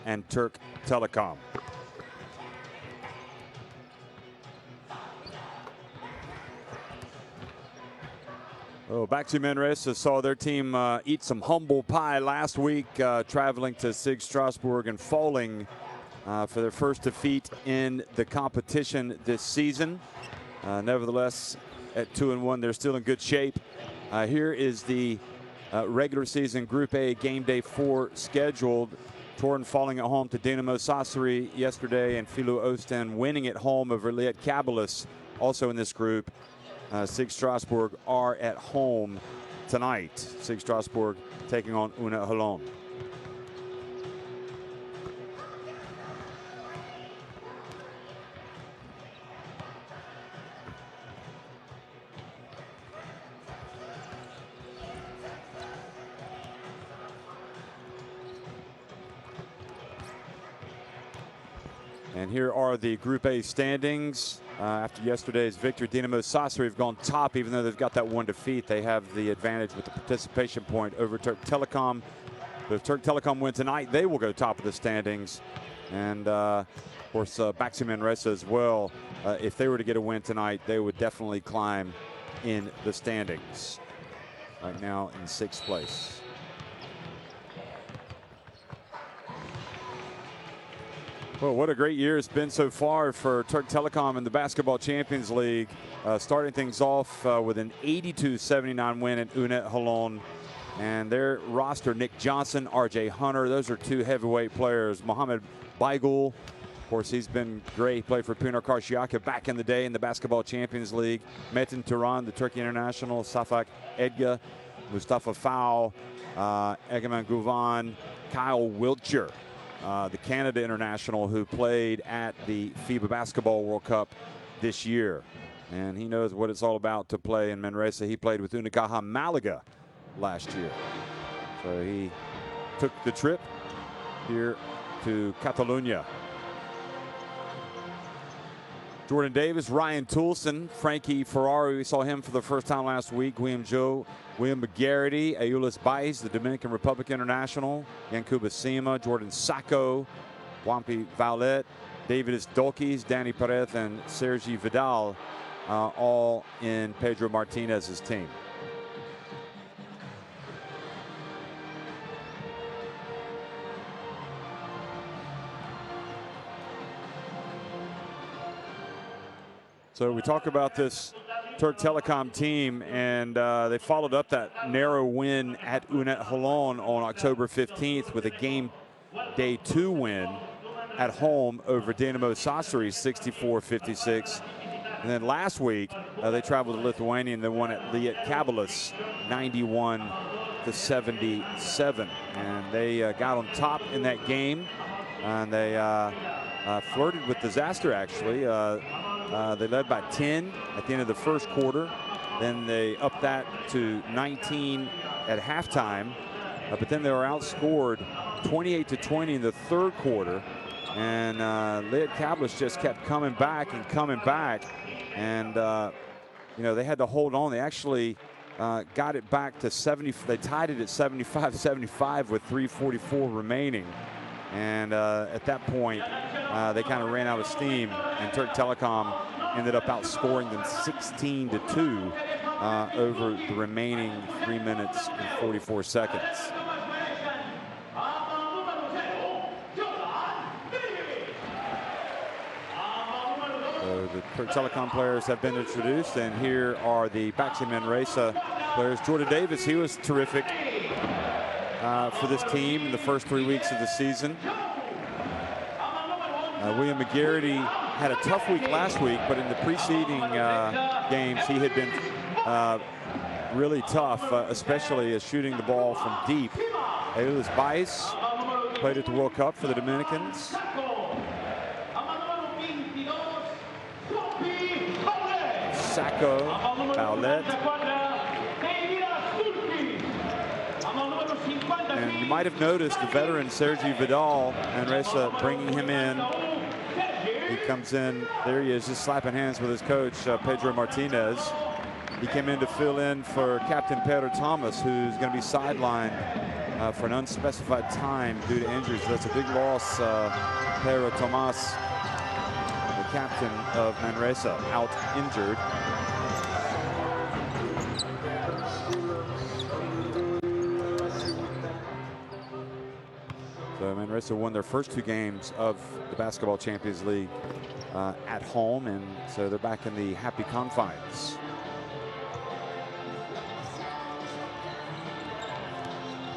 and Türk Telekom. Oh, Baxi Manresa saw their team eat some humble pie last week, traveling to SIG Strasbourg and falling for their first defeat in the competition this season. Nevertheless, at 2-1, they're still in good shape. Here is the regular season Group A game day 4 scheduled. Torun falling at home to Dinamo Sassari yesterday, and Filu Osten winning at home over Liet Kabelis, also in this group. SIG Strasbourg are at home tonight. SIG Strasbourg taking on Une Holon. And here are the Group A standings. After yesterday's victory, Dinamo Sassari have gone top, even though they've got that one defeat. They have the advantage with the participation point over Türk Telekom. But if Türk Telekom win tonight, they will go top of the standings. And, of course, Baxi Manresa as well. If they were to get a win tonight, they would definitely climb in the standings. Right now in 6th place. Well, what a great year it's been so far for Türk Telekom in the Basketball Champions League. Starting things off with an 82-79 win at Une Holon. And their roster, Nick Johnson, R.J. Hunter, those are 2 heavyweight players. Mohamed Baigul, of course, he's been great. He played for Pınar Karşıyaka back in the day in the Basketball Champions League. Metin Turan, the Turkey international. Safak Edga, Mustafa Fau, Egemen Guvan, Kyle Wiltshire. The Canada international who played at the FIBA Basketball World Cup this year. And he knows what it's all about to play in Manresa. He played with Unicaja Malaga last year. So he took the trip here to Catalonia. Jordan Davis, Ryan Toulson, Frankie Ferrari, we saw him for the first time last week. William Joe, William McGarity, Ayulis Baez, the Dominican Republic international, Yankuba Sima, Jordan Sacco, Wampi Vaulet, Davidis Dolkis, Danny Perez, and Sergi Vidal, all in Pedro Martinez's team. So we talk about this Türk Telekom team, and they followed up that narrow win at Une Holon on October 15th with a game day 2 win at home over Dinamo Sassari, 64-56. And then last week, they traveled to Lithuania and they won at Liet Kabelis, 91-77. And they got on top in that game, and they flirted with disaster, actually. They led by 10 at the end of the first quarter. Then they upped that to 19 at halftime. But then they were outscored 28-20 in the third quarter. And Liet Kabelis just kept coming back and coming back. And, you know, they had to hold on. They actually got it back to 70. They tied it at 75-75 with 3:44 remaining. And at that point, they kind of ran out of steam, and Türk Telekom ended up outscoring them 16-2 over the remaining 3 minutes and 44 seconds. So the Türk Telekom players have been introduced, and here are the Baxi Manresa players. Jordan Davis, he was terrific for this team in the first 3 weeks of the season. William McGarity had a tough week last week, but in the preceding games, he had been really tough, especially shooting the ball from deep. Ayulis Baez played at the World Cup for the Dominicans. Sacco, Baulet. And you might have noticed the veteran Sergi Vidal, Manresa bringing him in. He comes in, there he is, just slapping hands with his coach, Pedro Martinez. He came in to fill in for Captain Peter Thomas, who's going to be sidelined for an unspecified time due to injuries. So that's a big loss. Pedro Tomas, the captain of Manresa, out injured. So Manresa won their first 2 games of the Basketball Champions League at home, and so they're back in the happy confines.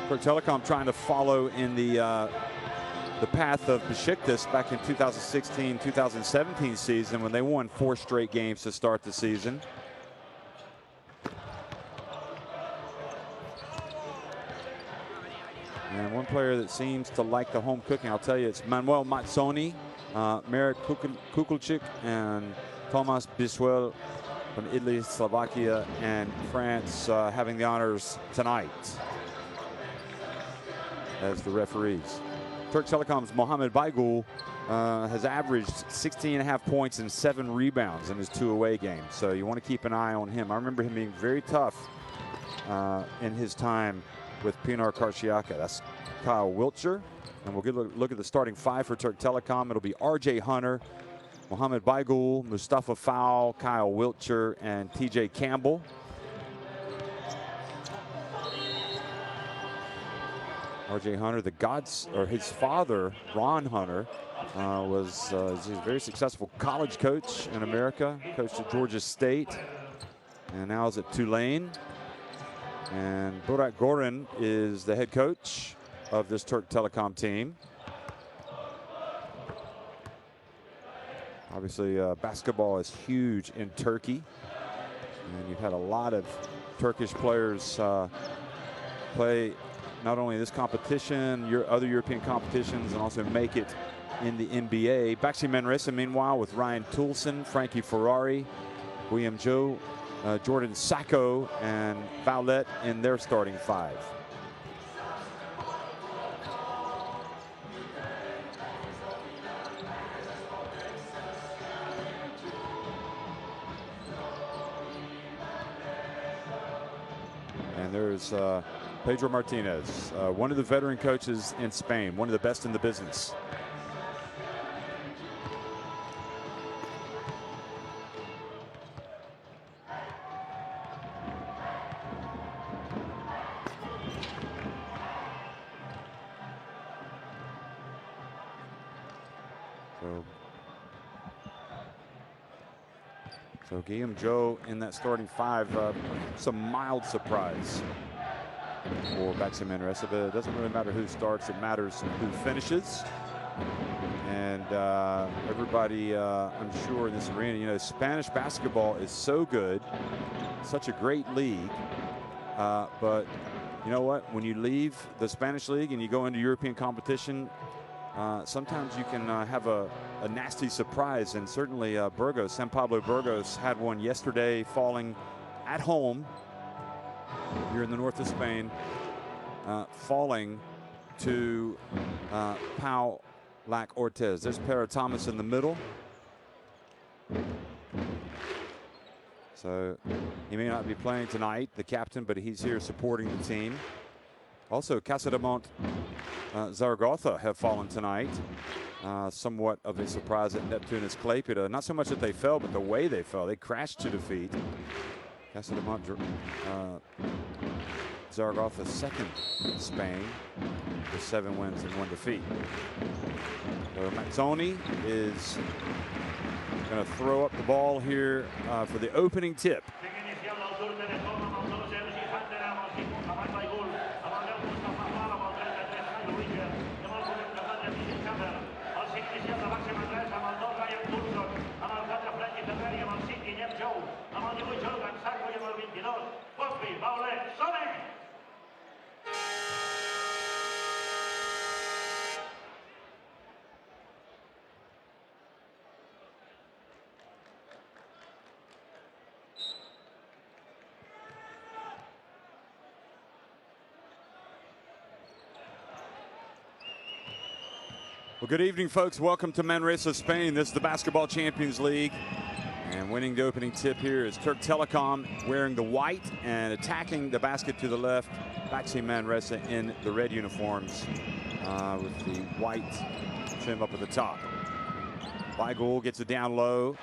Türk Telekom trying to follow in the path of Besiktas back in 2016-2017 season when they won 4 straight games to start the season. And one player that seems to like the home cooking, I'll tell you, it's Manuel Mazzoni, Marek Kukulchik, and Thomas Biswell from Italy, Slovakia, and France having the honors tonight as the referees. Türk Telekom's Mohamed Baygul has averaged 16.5 points and 7 rebounds in his 2 away games. So you want to keep an eye on him. I remember him being very tough in his time with Pinar Karciaka. That's Kyle Wiltshire. And we'll get a look at the starting 5 for Türk Telekom. It'll be RJ Hunter, Mohamed Baygul, Mustafa Fowl, Kyle Wiltshire, and TJ Campbell. RJ Hunter, his father, Ron Hunter, was a very successful college coach in America, coached at Georgia State, and now is at Tulane. And Burak Goran is the head coach of this Türk Telekom team. Obviously, basketball is huge in Turkey, and you've had a lot of Turkish players play not only this competition, your other European competitions, and also make it in the NBA. Baxi Manresa, meanwhile, with Ryan Toulson, Frankie Ferrari, William Joe, Jordan Sacco, and Vowlet in their starting 5. And there's Pedro Martinez, one of the veteran coaches in Spain, one of the best in the business. So Guillaume Joe in that starting 5, some mild surprise for Baxi Manresa, but it doesn't really matter who starts, it matters who finishes. And everybody, I'm sure in this arena, you know, Spanish basketball is so good, such a great league, but you know what, when you leave the Spanish league and you go into European competition, sometimes you can have a nasty surprise, and certainly Burgos, San Pablo Burgos, had one yesterday, falling at home here in the north of Spain, falling to Pau Lac Ortiz. There's Pedro Thomas in the middle. So he may not be playing tonight, the captain, but he's here supporting the team. Also, Casademont, Zaragoza have fallen tonight. Somewhat of a surprise at Neptunus Klaipėda. Not so much that they fell, but the way they fell. They crashed to defeat. Casademont, Zaragoza second in Spain with 7 wins and 1 defeat. So Mazzoni is going to throw up the ball here for the opening tip. Well, good evening, folks. Welcome to Manresa, Spain. This is the Basketball Champions League. And winning the opening tip here is Türk Telekom, wearing the white and attacking the basket to the left. Baxi Manresa in the red uniforms with the white trim up at the top. Baigul gets it down low.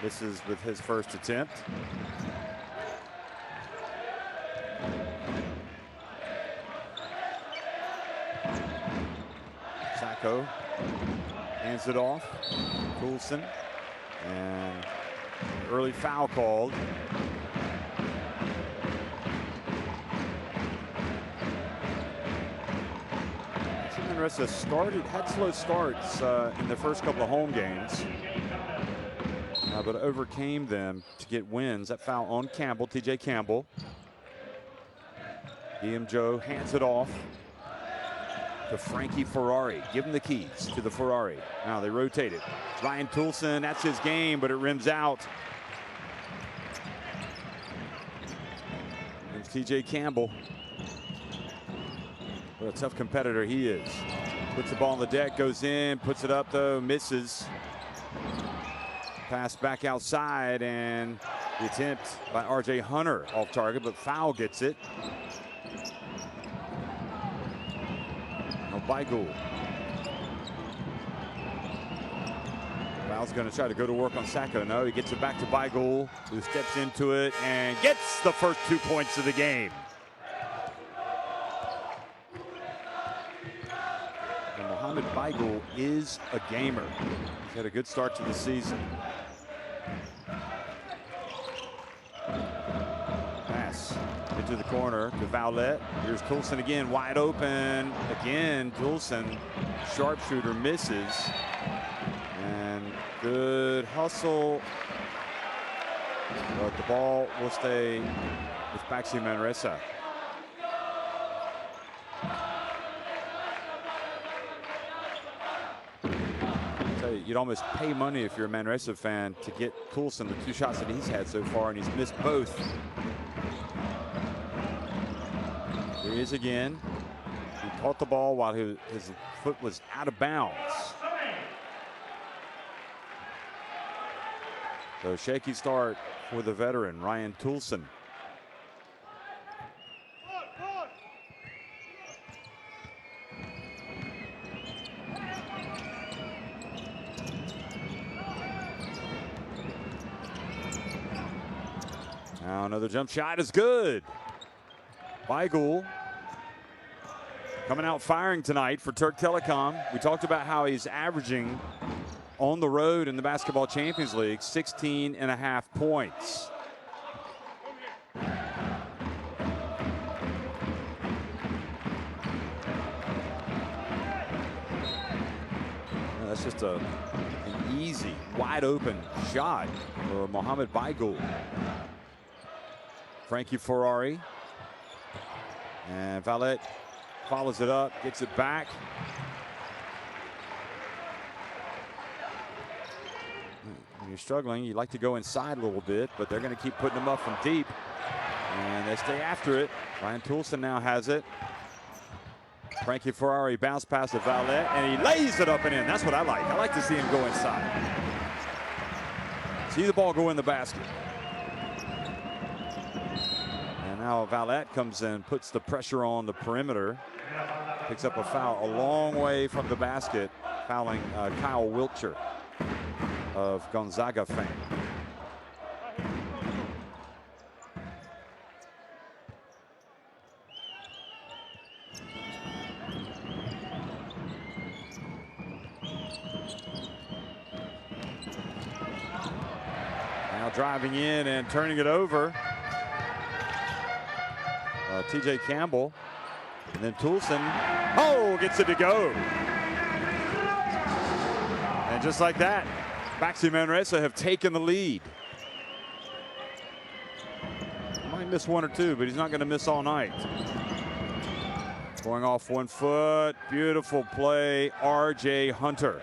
This is with his first attempt. Sacco hands it off. Coulson, and an early foul called. Manresa had slow starts in the first couple of home games, but overcame them to get wins. That foul on Campbell, TJ Campbell. Guillaume Joe hands it off to Frankie Ferrari. Give him the keys to the Ferrari. Now they rotate it. Ryan Toulson, that's his game, but it rims out. There's TJ Campbell. What a tough competitor he is. Puts the ball on the deck, goes in, puts it up though, misses. Pass back outside, and the attempt by RJ Hunter off target, but foul gets it. No, Baigul. Foul's going to try to go to work on Sacco. No, he gets it back to Baigul, who steps into it and gets the first 2 points of the game. Mohamed Baigul is a gamer. He's had a good start to the season. Pass into the corner to Vowlet. Here's Toulson again, wide open. Again, Toulson, sharpshooter, misses. And good hustle. But the ball will stay with Baxi Manresa. You'd almost pay money if you're a Manresa fan to get Coulson the 2 shots that he's had so far, and he's missed both. Here he is again. He caught the ball while his foot was out of bounds. So shaky start for the veteran, Ryan Toulson. Now another jump shot is good. Baigul coming out firing tonight for Türk Telekom. We talked about how he's averaging on the road in the Basketball Champions League 16.5 points. That's just an easy, wide open shot for Mohamed Baigul. Frankie Ferrari, and Vowlet follows it up, gets it back. When you're struggling, you like to go inside a little bit, but they're going to keep putting them up from deep, and they stay after it. Ryan Toulson now has it. Frankie Ferrari bounce pass to Vowlet, and he lays it up and in. That's what I like. I like to see him go inside. See the ball go in the basket. Now Vowlet comes in, puts the pressure on the perimeter, picks up a foul a long way from the basket, fouling Kyle Wiltshire of Gonzaga fame. Now driving in and turning it over. TJ Campbell, and then Toulson, gets it to go. And just like that, Baxi Manresa have taken the lead. Might miss 1 or 2, but he's not going to miss all night. Going off 1 foot, beautiful play, RJ Hunter.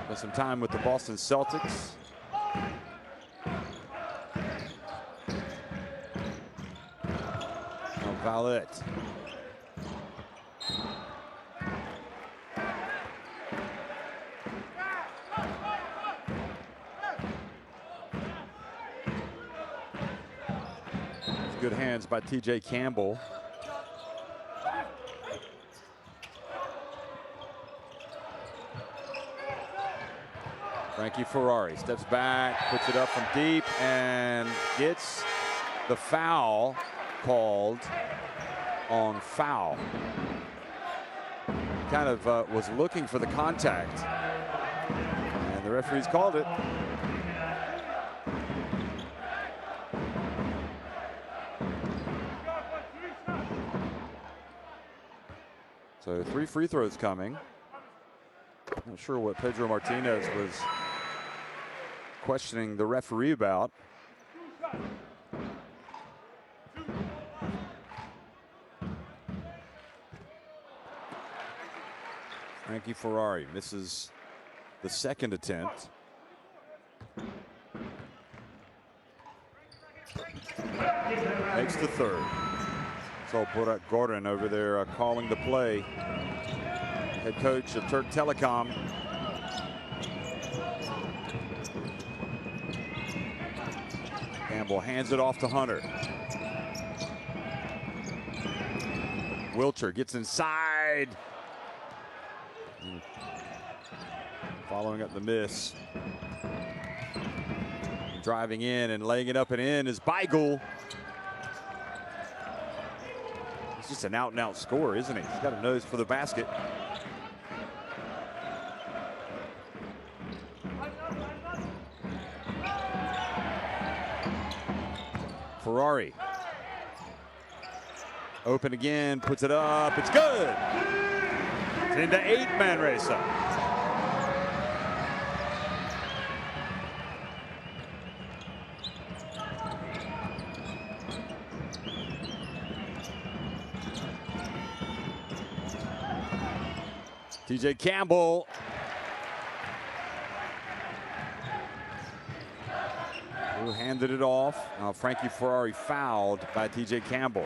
Spent some time with the Boston Celtics. Vowlet. good hands by TJ Campbell. Frankie Ferrari steps back, puts it up from deep, and gets the foul called on foul. Kind of was looking for the contact, and the referees called it. So 3 free throws coming. Not sure what Pedro Martinez was questioning the referee about. Frankie Ferrari misses the second attempt. Makes the third. So Burak Gordon over there calling the play. Head coach of Türk Telekom. Campbell hands it off to Hunter. Wilcher gets inside. Following up the miss. Driving in and laying it up and in is Beigel. He's just an out-and-out scorer, isn't he? He's got a nose for the basket. Ferrari. Open again, puts it up, it's good. It's into 8 Manresa. TJ Campbell. Who handed it off. Now Frankie Ferrari fouled by TJ Campbell.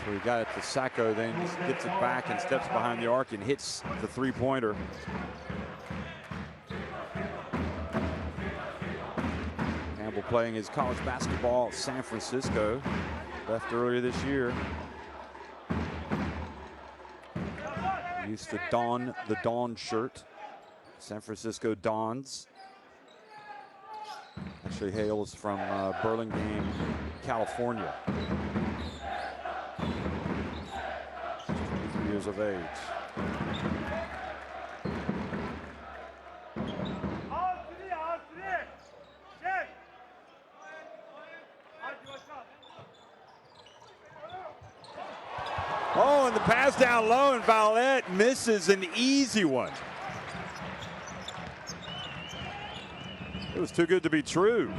So he got it to Sacco, then gets it back and steps behind the arc and hits the three-pointer. Campbell playing his college basketball at San Francisco. Left earlier this year. Used to don the Dawn shirt. San Francisco Dons. Actually hails from Burlingame, California. 23 years of age. Oh, and the pass down low, and Vallette misses an easy one. It was too good to be true.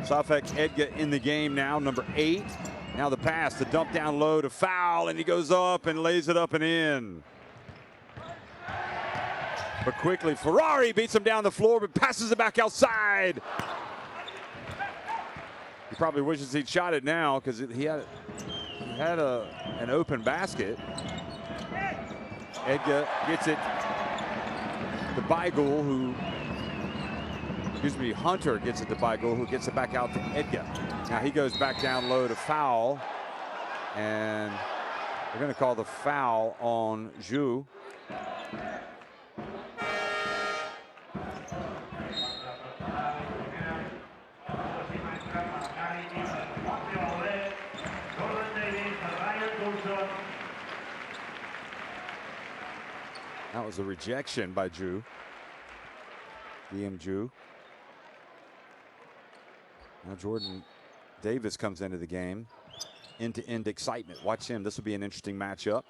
Safek Edga in the game now, number 8. Now the pass, the dump down low to foul, and he goes up and lays it up and in. But quickly, Ferrari beats him down the floor, but passes it back outside. He probably wishes he'd shot it now because he had an open basket. Edga gets it to Beigel, Hunter gets it to Beigel, who gets it back out to Edga. Now he goes back down low to foul, and they're going to call the foul on Zhu. That was a rejection by Zhu. Zhu. Now Jordan Davis comes into the game. End-to-end excitement. Watch him. This will be an interesting matchup.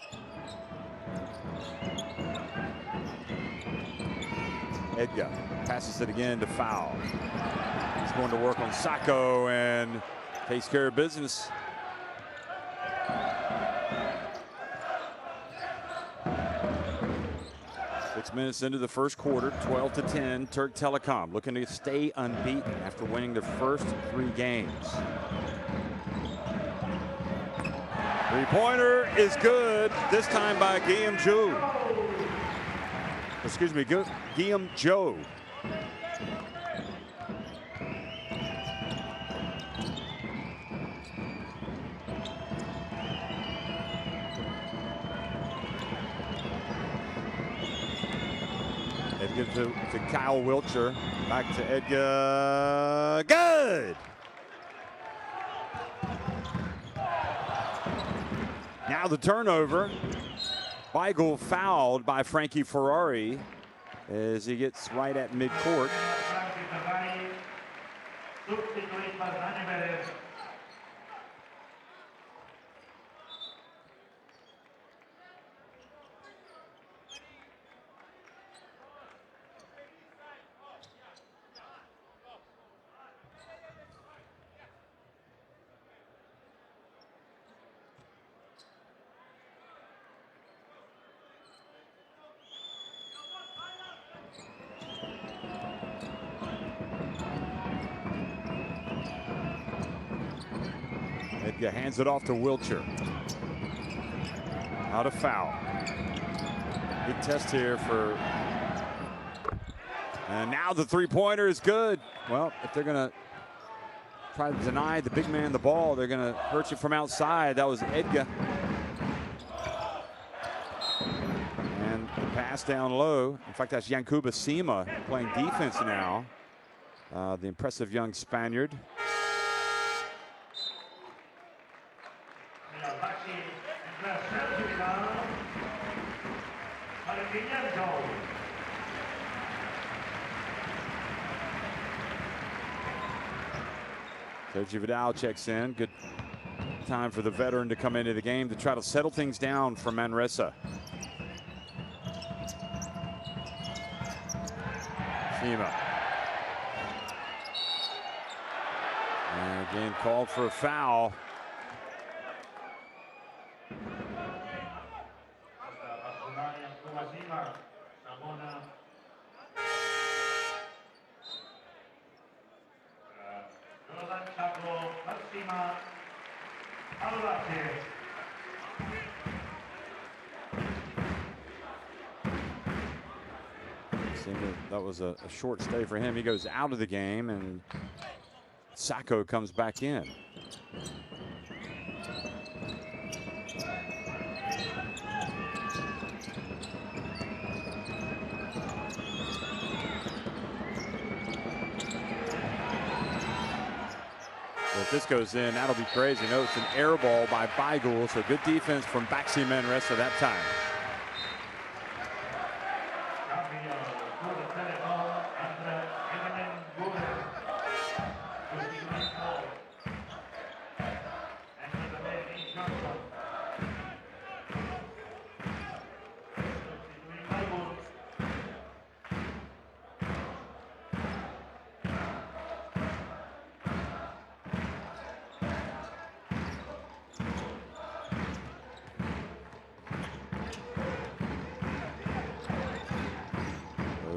Edga passes it again to foul. He's going to work on Sacco and takes care of business. Six minutes into the first quarter, 12-10, Türk Telekom looking to stay unbeaten after winning their first 3 games. Three-pointer is good, this time by Guillaume Joe. Excuse me, Guillaume Joe. Edgar to Kyle Wilcher. Back to Edgar. Good! Now the turnover. Weigel fouled by Frankie Ferrari as he gets right at midcourt. Edgar hands it off to Wilcher. Out of foul. Good test here for. And now the three-pointer is good. Well, if they're going to try to deny the big man the ball, they're going to hurt you from outside. That was Edgar. And pass down low. In fact, that's Yankuba Sima playing defense now. The impressive young Spaniard. Sergio Vidal checks in. Good time for the veteran to come into the game to try to settle things down for Manresa. Shima. And again called for a foul. That was a short stay for him. He goes out of the game, and Sacco comes back in. Well, if this goes in, that'll be crazy. No, it's an air ball by Weigel, so good defense from Baxi Manresa that time.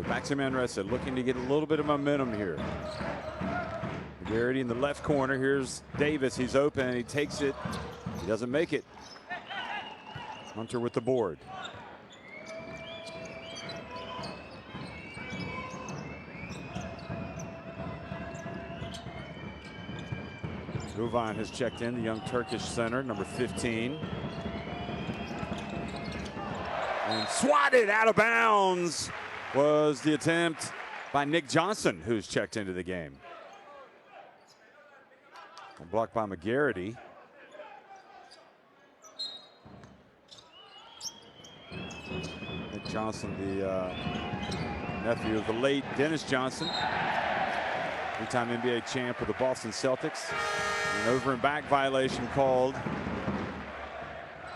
Baxi Manresa looking to get a little bit of momentum here. Garrity in the left corner. Here's Davis. He's open. He takes it. He doesn't make it. Hunter with the board. Ruvan has checked in, the young Turkish center, number 15. And swatted out of bounds was the attempt by Nick Johnson, who's checked into the game. Blocked by McGarity. Nick Johnson, the nephew of the late Dennis Johnson, three-time NBA champ with the Boston Celtics. An over and back violation called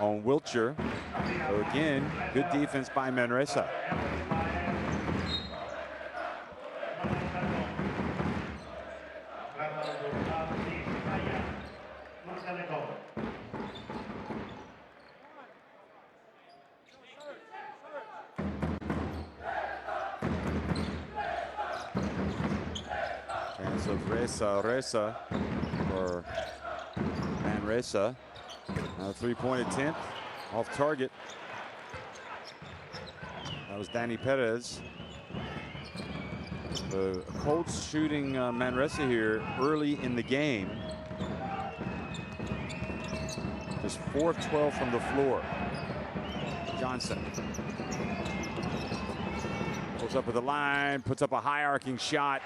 on Wilcher. So again, good defense by Manresa. Reza or Manresa. A three-point attempt off target. That was Danny Perez. The Colts shooting Manresa here early in the game. Just 4 of 12 from the floor. Johnson pulls up with the line, puts up a high arcing shot.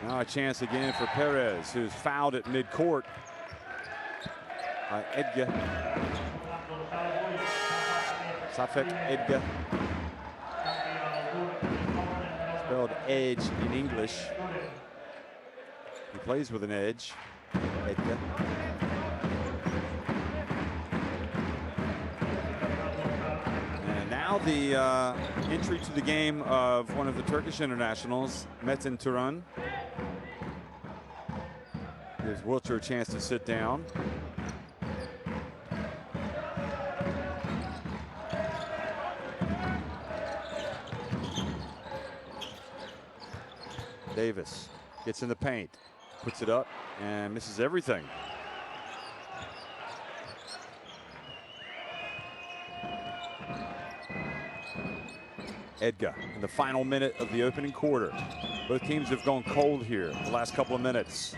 Now a chance again for Perez, who's fouled at midcourt by Edgar. Safek Edgar. Spelled edge in English. He plays with an edge, Edgar. And now the entry to the game of one of the Turkish internationals, Metin Turan. Gives Wilcher a chance to sit down. Davis gets in the paint, puts it up, and misses everything. Edgar in the final minute of the opening quarter. Both teams have gone cold here the last couple of minutes.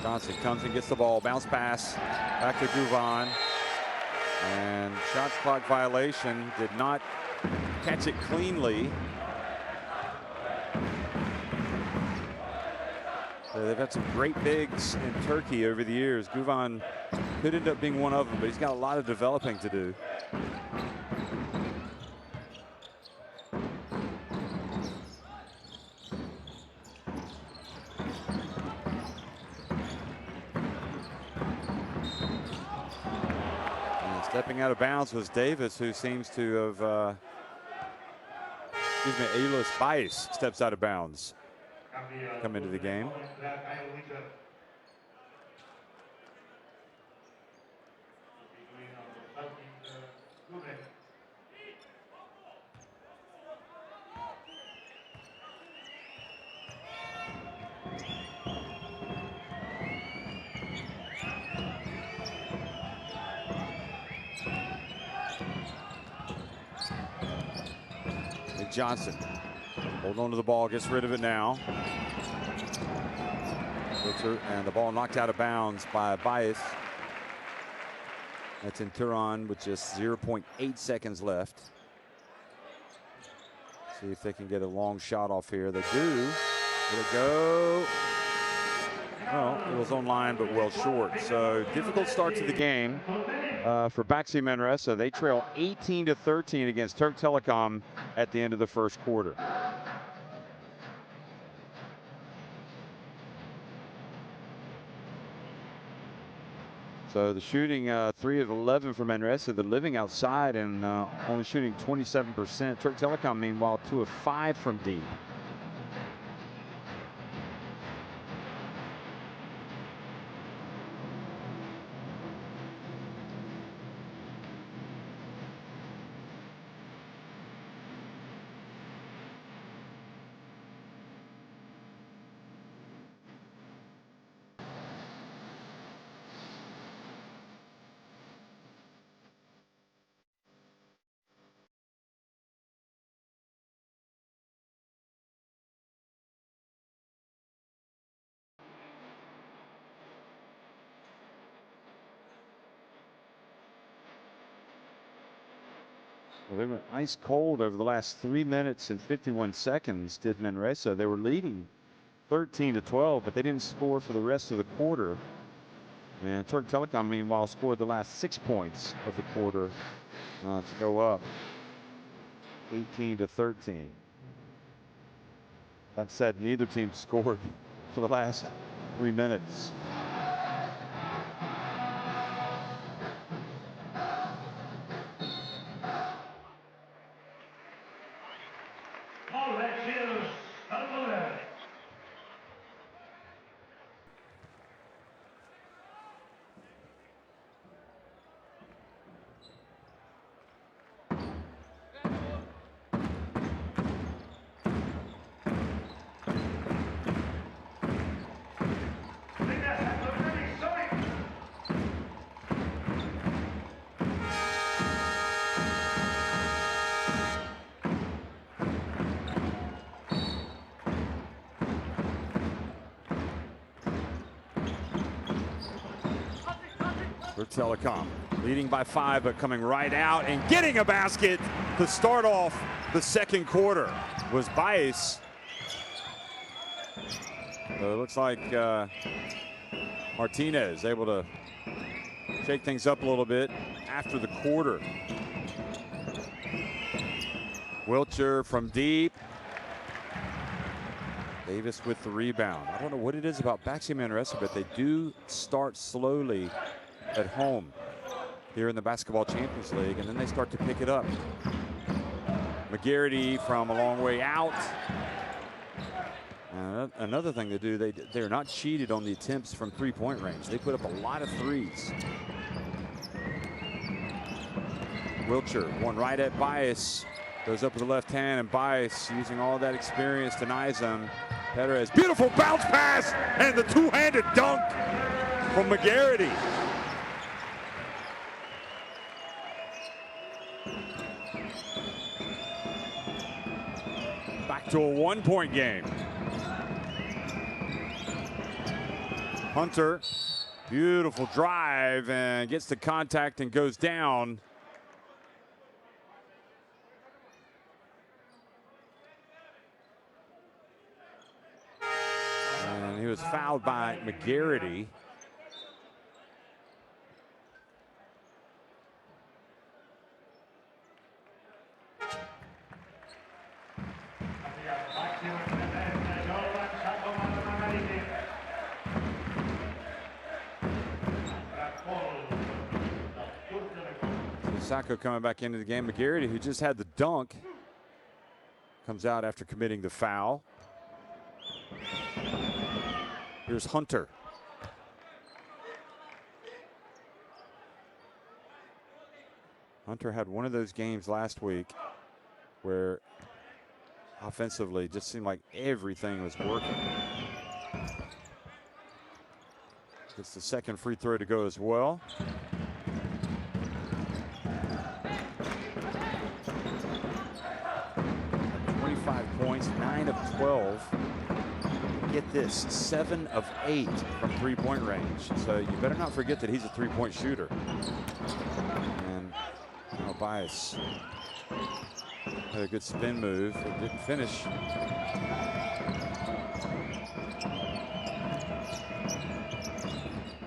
Johnson comes and gets the ball, bounce pass, back to Guvan. And shot clock violation, did not catch it cleanly. So they've had some great bigs in Turkey over the years. Guvan could end up being one of them, but he's got a lot of developing to do. Stepping out of bounds was Davis, who seems to have, Elis Bias steps out of bounds. Come into the game. Johnson hold on to the ball, gets rid of it now. And the ball knocked out of bounds by Bias. That's in Turan with just 0.8 seconds left. See if they can get a long shot off here. They do. Will it go? Well, it was online, but well short. So difficult start to the game for Baxi Manresa. They trail 18-13 against Türk Telekom at the end of the first quarter. So the shooting 3 of 11 for Manresa. They're living outside and only shooting 27%. Türk Telekom, meanwhile, 2 of 5 from deep. Well, they went ice cold over the last 3 minutes and 51 seconds, did Manresa. They were leading 13-12, but they didn't score for the rest of the quarter. And Türk Telekom, meanwhile, scored the last 6 points of the quarter to go up 18-13. That said, neither team scored for the last 3 minutes. Türk Telekom leading by 5, but coming right out and getting a basket to start off the second quarter was Baxi. So it looks like Martinez able to shake things up a little bit after the quarter. Wiltshire from deep. Davis with the rebound. I don't know what it is about Baxi Manresa, but they do start slowly at home here in the Basketball Champions League, and then they start to pick it up. McGarity from a long way out. Another thing they do, they're not cheated on the attempts from three-point range. They put up a lot of threes. Wiltshire, one right at Bias. Goes up with the left hand, and Bias, using all that experience, denies him. Perez, beautiful bounce pass, and the two-handed dunk from McGarity. Back to a one-point game. Hunter, beautiful drive, and gets the contact and goes down. And he was fouled by McGarity. Sacco coming back into the game. McGarity, who just had the dunk, comes out after committing the foul. Here's Hunter. Hunter had one of those games last week where offensively it just seemed like everything was working. Gets the second free throw to go as well. Points, 9 of 12. Get this, 7 of 8 from three-point range. So you better not forget that he's a three-point shooter. And Bias had a good spin move. It didn't finish.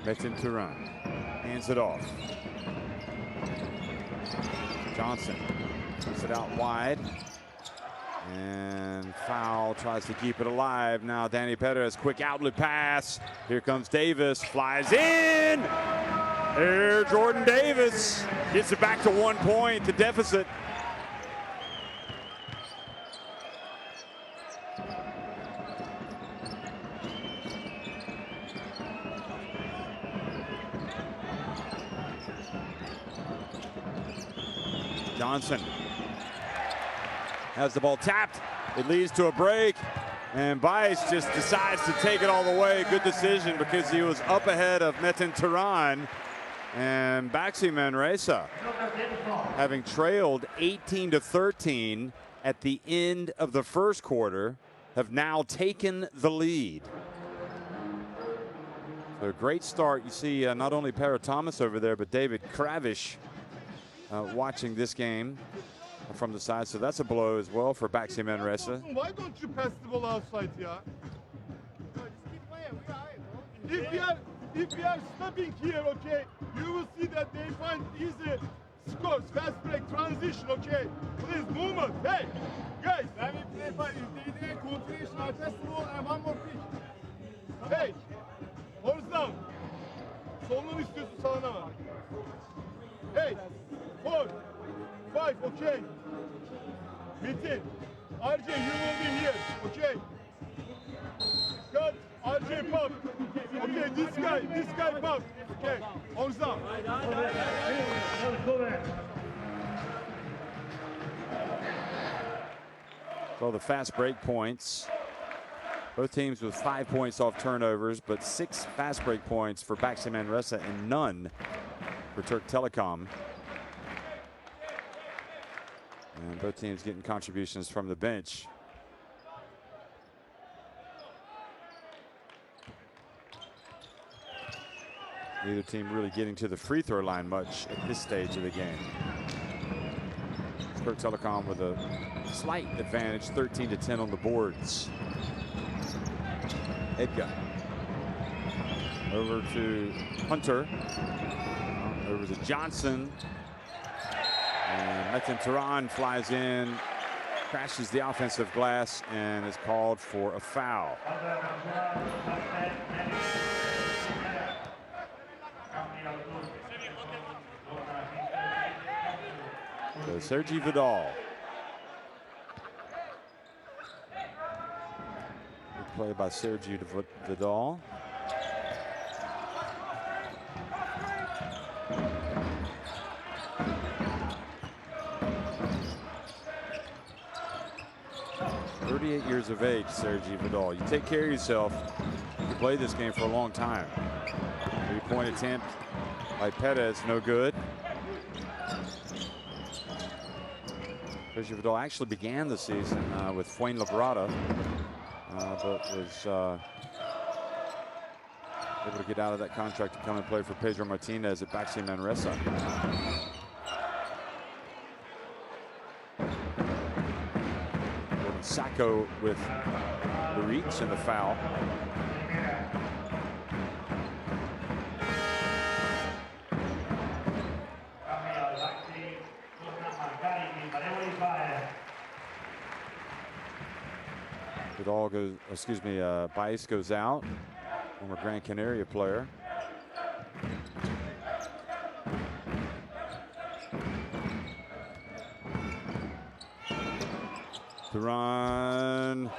Metin Turan hands it off. Johnson puts it out wide. And foul, tries to keep it alive. Now Danny Perez, quick outlet pass. Here comes Davis, flies in. There, Jordan Davis gets it back to 1 point, the deficit. Johnson has the ball tapped. It leads to a break, and Bias just decides to take it all the way. Good decision because he was up ahead of Metin Turan. And Baxi Manresa, having trailed 18-13 at the end of the first quarter, have now taken the lead. So a great start. You see not only Para Thomas over there, but David Kravish watching this game from the side, so that's a blow as well for Baxi Manresa. Why don't you pass the ball outside, yeah? If we are stopping here, okay, you will see that they find easy scores, fast break, transition, okay? Please, movement, hey, guys. When we play for if they did continuation, I pass the ball and one more pitch. Hey, horse down. Solunu istiyorsun, sağına bak. Hey, 4, 5, okay. Metin, RJ, you will be here, okay? Cut, RJ, pop. Okay, this guy, pop. Okay, horse down. So the fast break points. Both teams with 5 points off turnovers, but 6 fast break points for Baxi Manresa and none for Türk Telekom. And both teams getting contributions from the bench. Neither team really getting to the free throw line much at this stage of the game. Türk Telekom with a slight advantage, 13-10 on the boards. Edgar. Over to Hunter. Over to Johnson. And Metin Turan flies in, crashes the offensive glass, and is called for a foul. So Sergi Vidal. Good play by Sergi Vidal. Years of age, Sergi Vidal. You take care of yourself. You play this game for a long time. 3-point attempt by Perez, no good. Sergi Vidal actually began the season with Fuenlabrada, but was able to get out of that contract to come and play for Pedro Martinez at Baxi Manresa. Sacco with the reach and the foul. Vidal goes, excuse me, Baez goes out, former Gran Canaria player. Turan,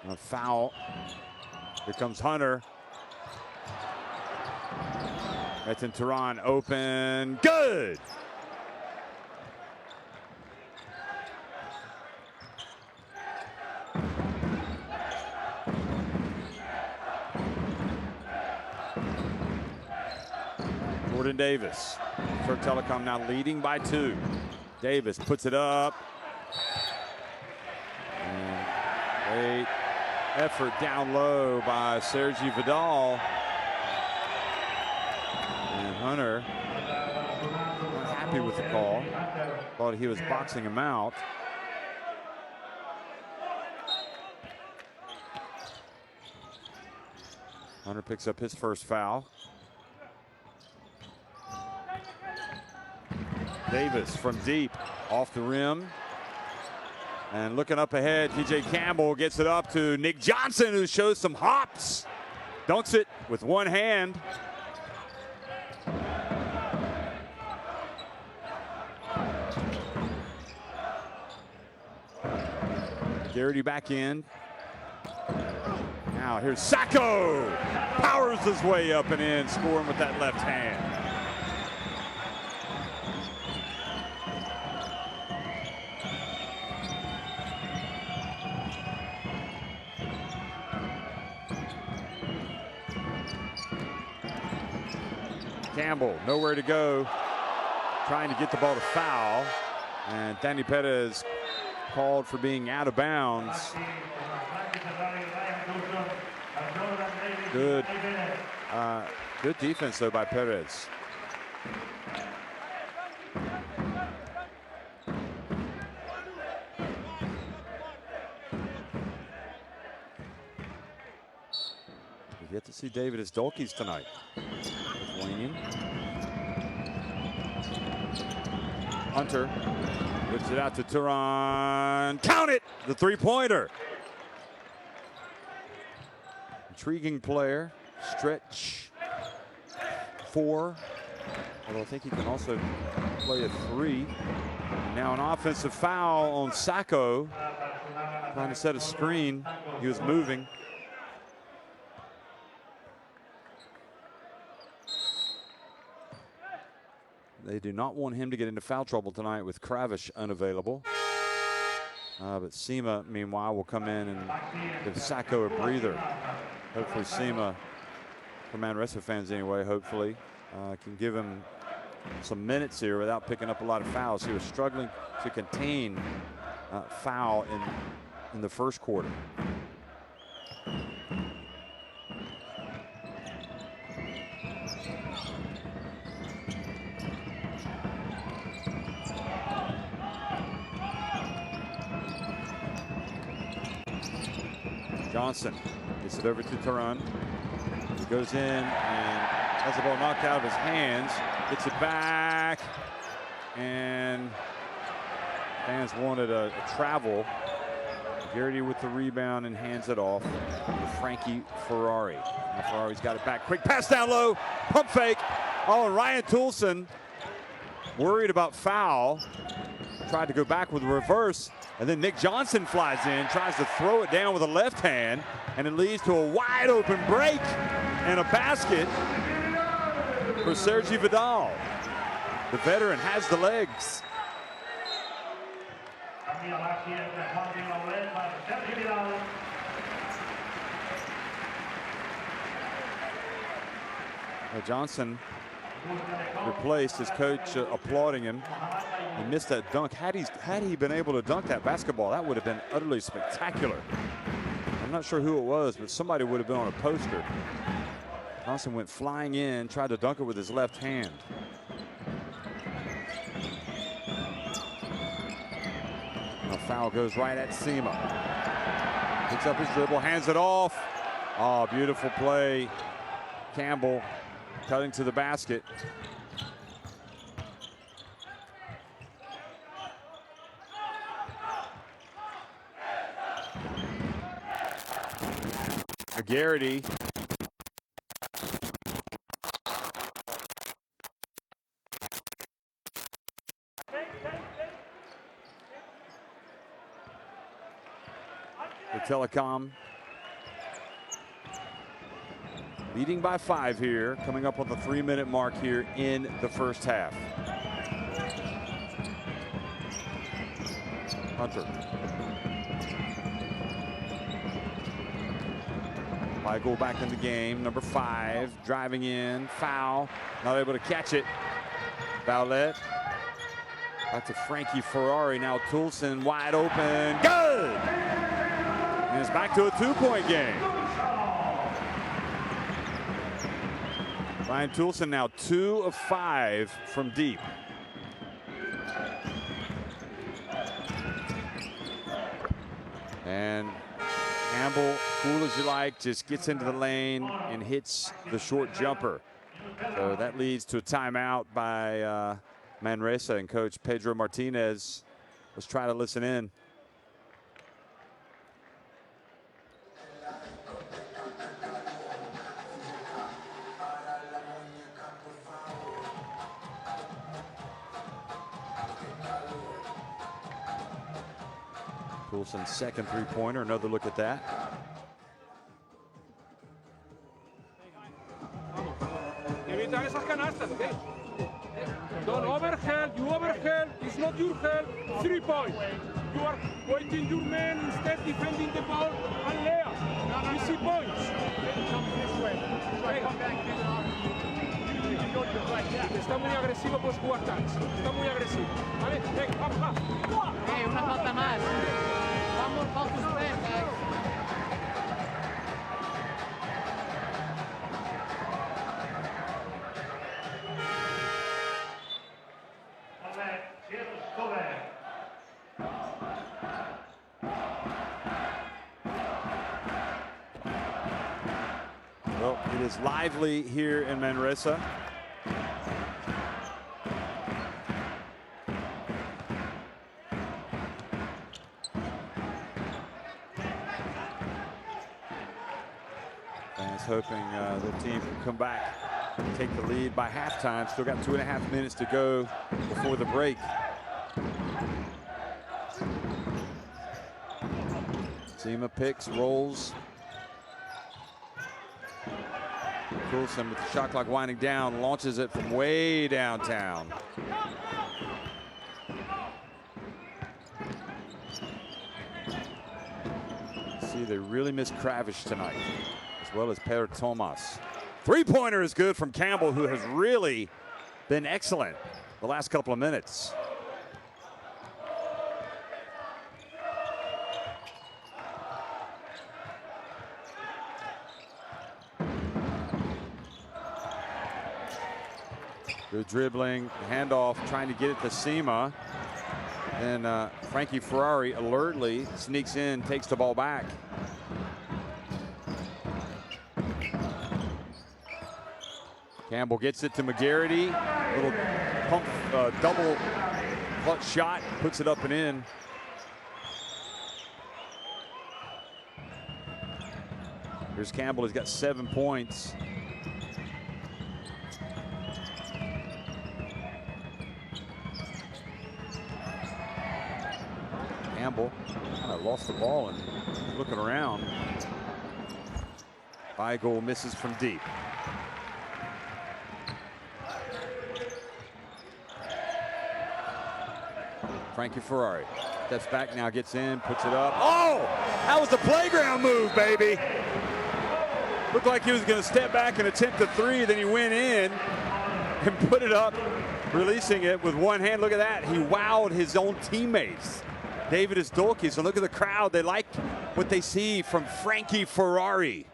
a foul. Here comes Hunter. Metin Turan open, good. Jordan Davis. Türk Telekom now leading by 2. Davis puts it up. Great effort down low by Sergi Vidal. And Hunter not happy with the call. Thought he was boxing him out. Hunter picks up his first foul. Davis from deep, off the rim. And looking up ahead, TJ Campbell gets it up to Nick Johnson, who shows some hops. Dunks it with one hand. Garrity back in. Now here's Sacco. Powers his way up and in, scoring with that left hand. Campbell, nowhere to go, trying to get the ball to foul, and Danny Perez called for being out of bounds. Good defense though by Perez. We've yet to see David as Dolkeys tonight. Wayne. Hunter whips it out to Turan. Count it! The three-pointer. Intriguing player. Stretch 4. Although I think he can also play a 3. Now an offensive foul on Sacco. Trying to set a screen. He was moving. They do not want him to get into foul trouble tonight with Kravish unavailable. But Sema, meanwhile, will come in and give Sacco a breather. Hopefully Sema, for Manresa fans anyway, hopefully, can give him some minutes here without picking up a lot of fouls. He was struggling to contain foul in the first quarter. Johnson gets it over to Turan. He goes in and has the ball knocked out of his hands. Gets it back. And fans wanted a travel. Garrity with the rebound and hands it off to Frankie Ferrari. Now Ferrari's got it back. Quick pass down low. Pump fake. Oh, and Ryan Toulson worried about foul. Tried to go back with a reverse. And then Nick Johnson flies in, tries to throw it down with a left hand. And it leads to a wide open break and a basket for Sergi Vidal. The veteran has the legs. Johnson replaced, his coach applauding him. He missed that dunk. Had he been able to dunk that basketball, that would have been utterly spectacular. I'm not sure who it was, but somebody would have been on a poster. Johnson went flying in, tried to dunk it with his left hand. A foul goes right at Sema. Picks up his dribble, hands it off. Oh, beautiful play. Campbell cutting to the basket. Garrity. The Telecom leading by 5 here, coming up on the 3-minute mark here in the first half. Hunter. Michael back in the game, number 5, driving in, foul, not able to catch it. Bowlett. Back to Frankie Ferrari, now Toulson wide open, good! And it's back to a 2-point game. Ryan Toulson now 2 of 5 from deep. And Campbell, cool as you like, just gets into the lane and hits the short jumper. So that leads to a timeout by Manresa, and coach Pedro Martinez was trying to listen in. Toulson's second three-pointer, another look at that. Evitar esas canastas, okay? Don't overhelp, you overhelp, it's not your help, 3 points. You are waiting your man, instead defending the ball, and layup. Easy points. Está muy agresivo, pues jugar tanks. Está muy agresivo. Vale, Una falta más. Vamos, focus back. Well, it is lively here in Manresa. Hoping the team can come back and take the lead by halftime. Still got 2.5 minutes to go before the break. Sema picks, rolls. Toulson with the shot clock winding down, launches it from way downtown. See, they really miss Kravish tonight, as well as Per Thomas. Three-pointer is good from Campbell, who has really been excellent the last couple of minutes. Good dribbling, handoff, trying to get it to Sema. Then Frankie Ferrari alertly sneaks in, takes the ball back. Campbell gets it to McGarity. Little pump, double clutch shot, puts it up and in. Here's Campbell, he's got 7 points. Campbell kind of lost the ball and looking around. Weigel misses from deep. Frankie Ferrari steps back now, gets in, puts it up. Oh, that was the playground move, baby. Looked like he was going to step back and attempt a three, then he went in and put it up, releasing it with one hand. Look at that. He wowed his own teammates. David Isdolke. So look at the crowd. They like what they see from Frankie Ferrari.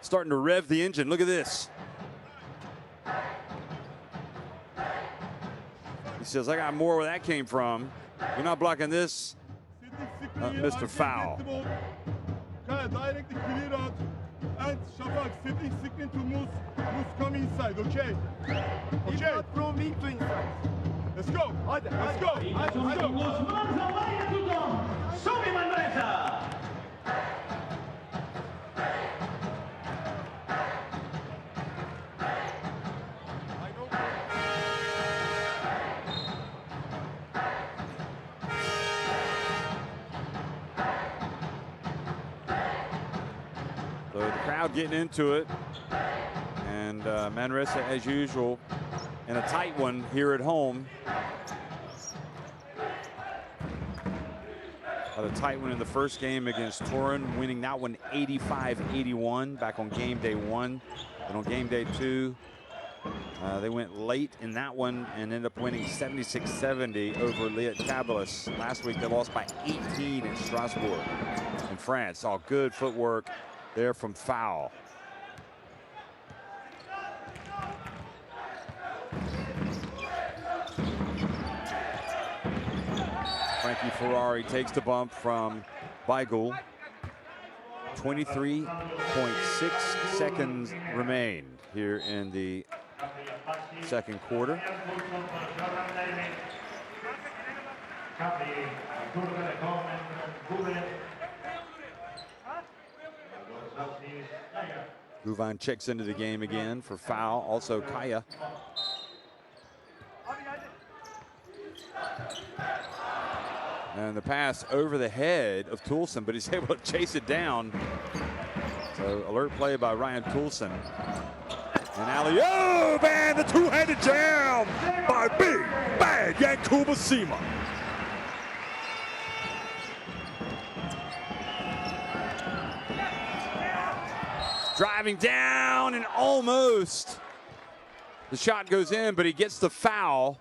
Starting to rev the engine. Look at this. He says, I got more where that came from. You're not blocking this, Mr. Foul. Directly clear out. And Shafak sitting screen to Moose come inside, okay? Okay. From weak to inside. Let's go. Let's go. Let's go. So the crowd getting into it, and Manresa, as usual, in a tight one here at home. Had a tight one in the first game against Turin, winning that one 85-81 back on game day 1. And on game day 2, they went late in that one and ended up winning 76-70 over Lietkabelis. Last week they lost by 18 in Strasbourg in France. All good footwork there from Foul. Frankie Ferrari takes the bump from Weigel. 23.6 seconds remain here in the second quarter. Guvan checks into the game again for Foul. Also Kaya. And the pass over the head of Toulson, but he's able to chase it down. So alert play by Ryan Toulson. And alley-oop, and the two-handed jam by Big Bad Yankuba Sima. Driving down and almost. The shot goes in, but he gets the foul.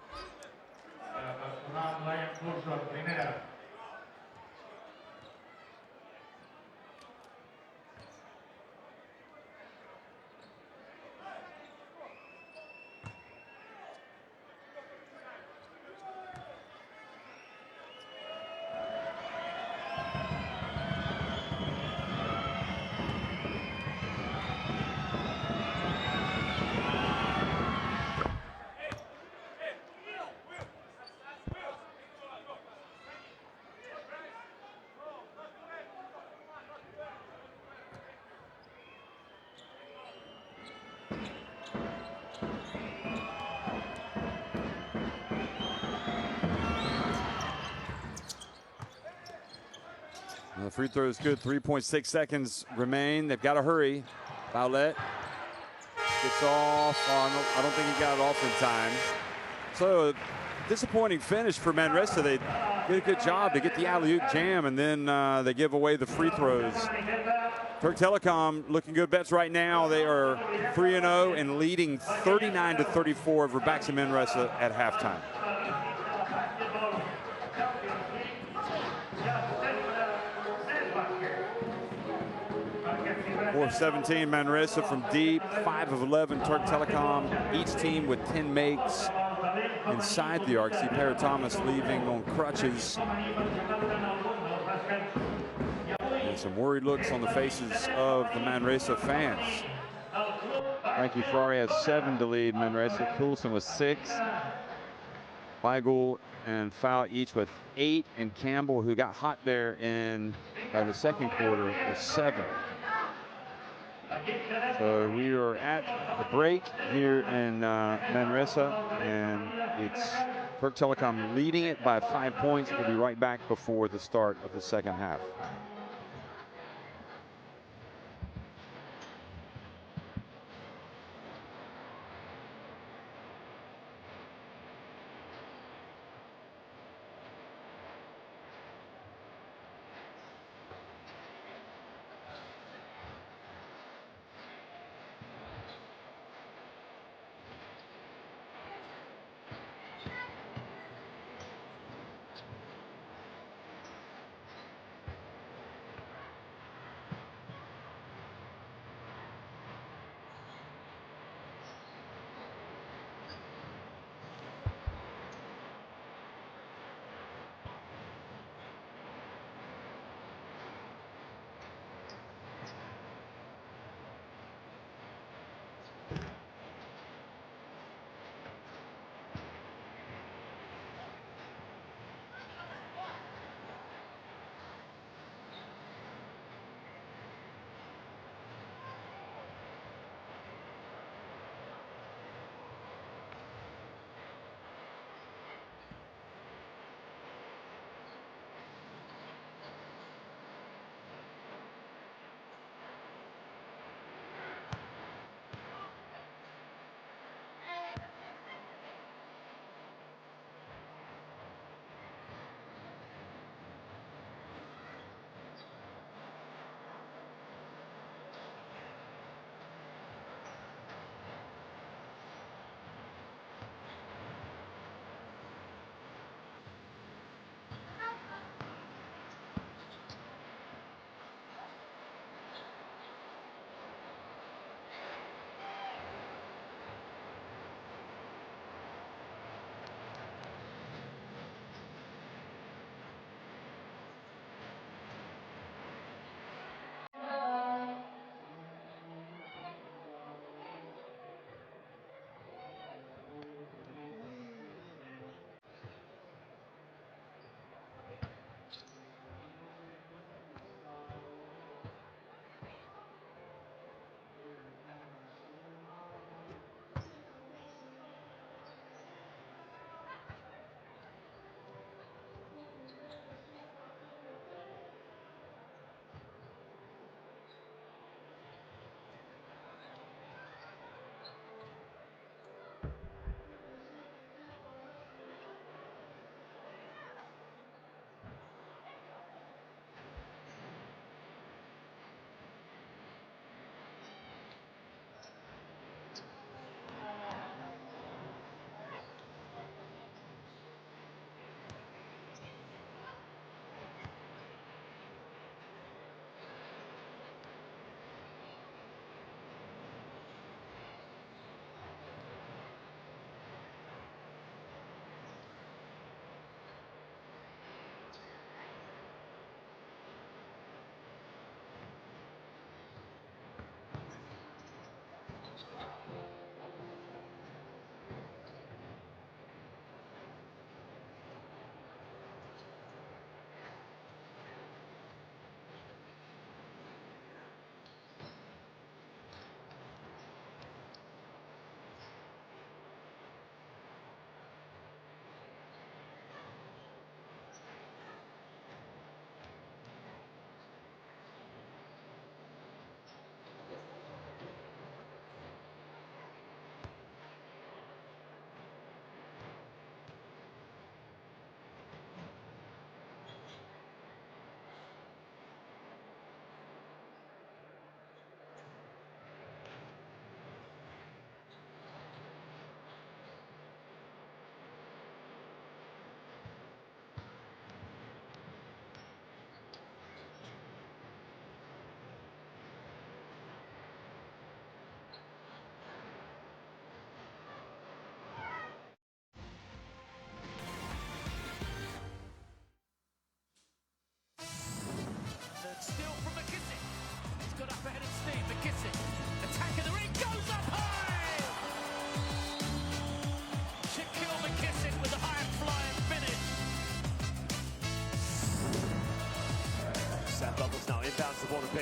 The free throw is good. 3.6 seconds remain. They've got to hurry. Fowlette gets off. I don't think he got it off in time. So disappointing finish for Manresa. They did a good job to get the alley-oop jam, and then they give away the free throws. Türk Telekom looking good bets right now. They are 3-0 and leading 39-34 over Baxi Manresa at halftime. 4-17 Manresa from deep, 5 of 11 Türk Telekom, each team with 10 makes inside the arc. See Perry Thomas leaving on crutches. And some worried looks on the faces of the Manresa fans. Frankie Ferrari has 7 to lead Manresa. Coulson with 6. Weigel and Fowl each with 8. And Campbell, who got hot there in the second quarter, with 7. So we are at the break here in Manresa, and it's Türk Telekom leading it by 5 points. We'll be right back before the start of the second half.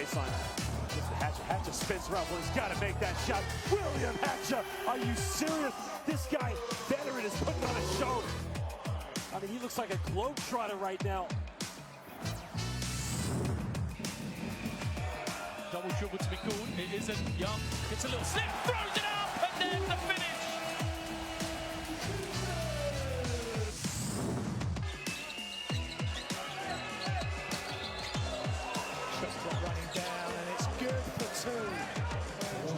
baseline. Hatcher spins around. Well, he's got to make that shot. William Hatcher, are you serious? This guy, veteran, is putting on a show. I mean, he looks like a globetrotter right now. Double dribble to be called. It isn't. Young gets a little slip, throws it up, and there's the finish. Running down, and it's good for two.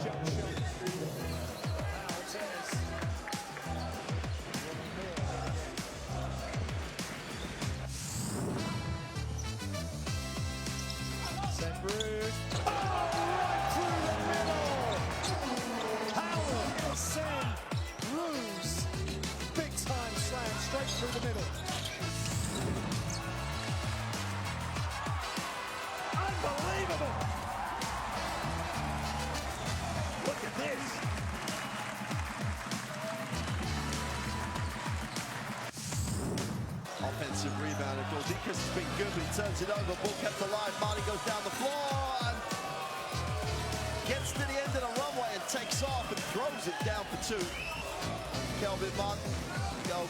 Jump shot. Sent Bruce. Oh, right through the middle. Howard send Bruce. Big time slam straight through the middle. Unbelievable! Look at this! Offensive rebound. Gordikas has been good, but he turns it over. Ball kept alive. Marty goes down the floor and gets to the end of the runway and takes off and throws it down for two. Kelvin Martin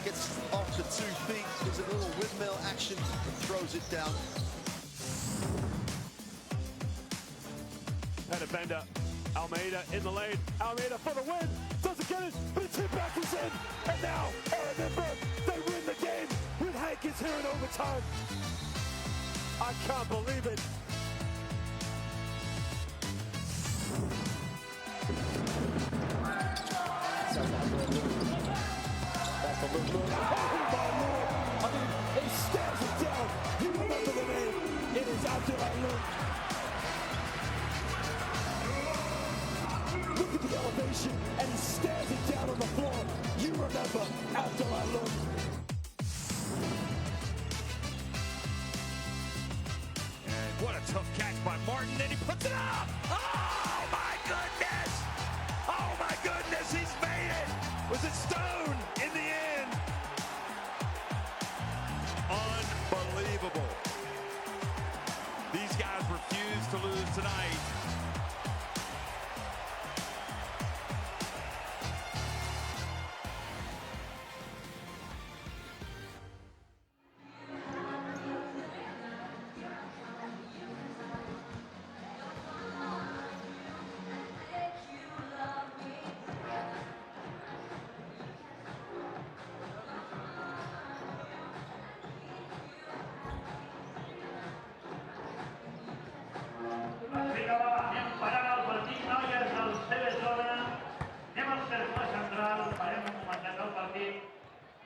gets off the 2 feet, gives a little windmill action and throws it down. Bender, Almeida in the lane. Almeida for the win. Doesn't get it, but it's hit back is in. And now, remember, they win the game with Hankins here in overtime. I can't believe it. That's a little look. Oh my Lord! I mean, he stares it down. You remember the name. It is Abdullah. Look at the elevation, and he stares it down on the floor. You remember Abdullah Look. And what a tough catch by Martin, and he puts it up! Oh my goodness! Oh my goodness, he's made it! Was it Stone in the end? Unbelievable. These guys refuse to lose tonight.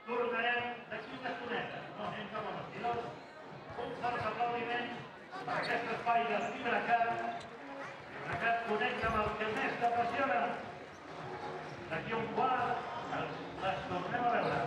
Tornarem d'aquí una estoneta, no entra amb els vestidors. Un fort aplaudiment per aquest espai de Fibracat. Fibracat connecta amb el que més t'apassiona. D'aquí un quart les tornem a veure.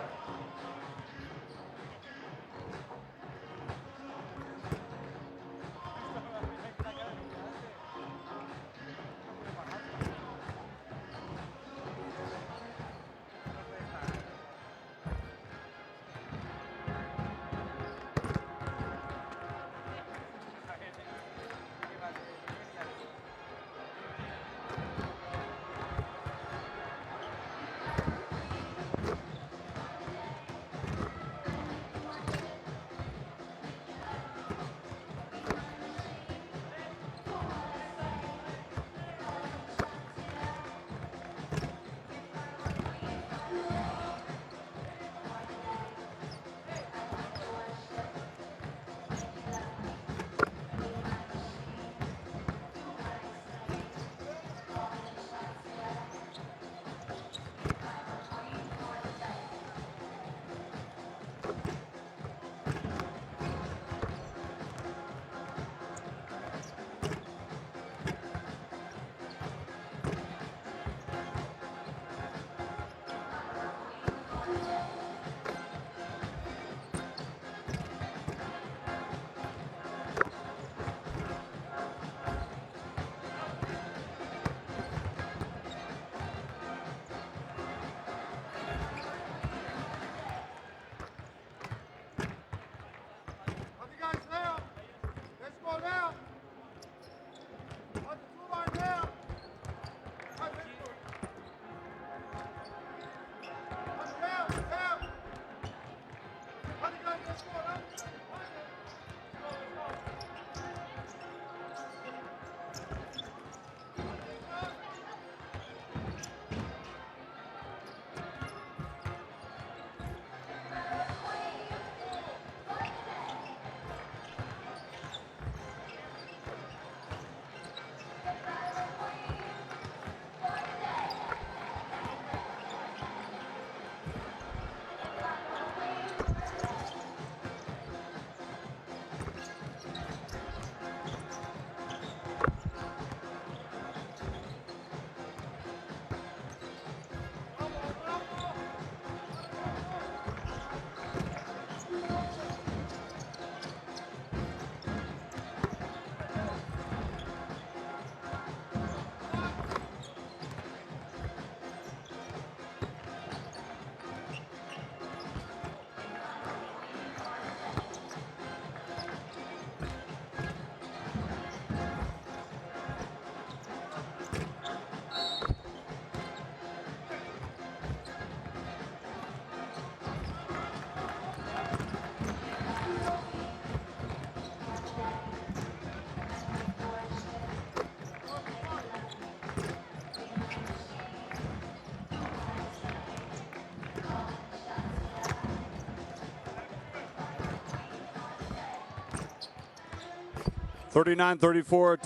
39-34,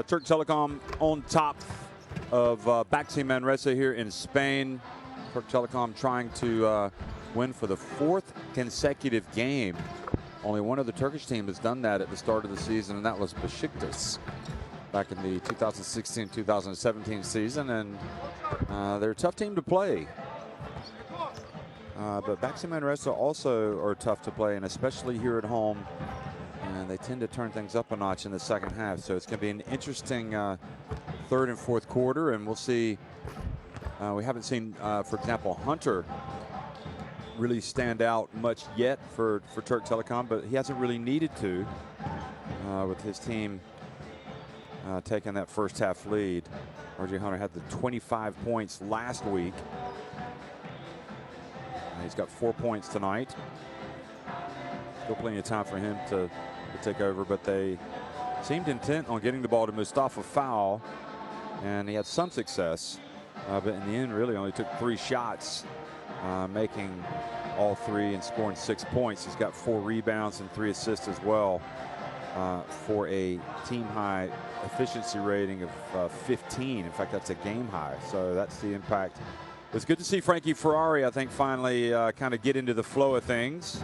Turk Telekom on top of Baxi Manresa here in Spain. Turk Telekom trying to win for the 4th consecutive game. Only one other Turkish team has done that at the start of the season, and that was Besiktas back in the 2016-2017 season, and they're a tough team to play. But Baxi Manresa also are tough to play, and especially here at home. And they tend to turn things up a notch in the second half. So it's going to be an interesting third and fourth quarter, and we'll see. We haven't seen, for example, Hunter really stand out much yet for Turk Telekom, but he hasn't really needed to with his team taking that first half lead. RJ Hunter had the 25 points last week. He's got 4 points tonight. Still plenty of time for him to take over, but they seemed intent on getting the ball to Mustafa Fowl, and he had some success, but in the end really only took 3 shots, making all 3 and scoring 6 points. He's got 4 rebounds and 3 assists as well, for a team high efficiency rating of 15. In fact, that's a game high, so that's the impact. It's good to see Frankie Ferrari, I think, finally kind of get into the flow of things.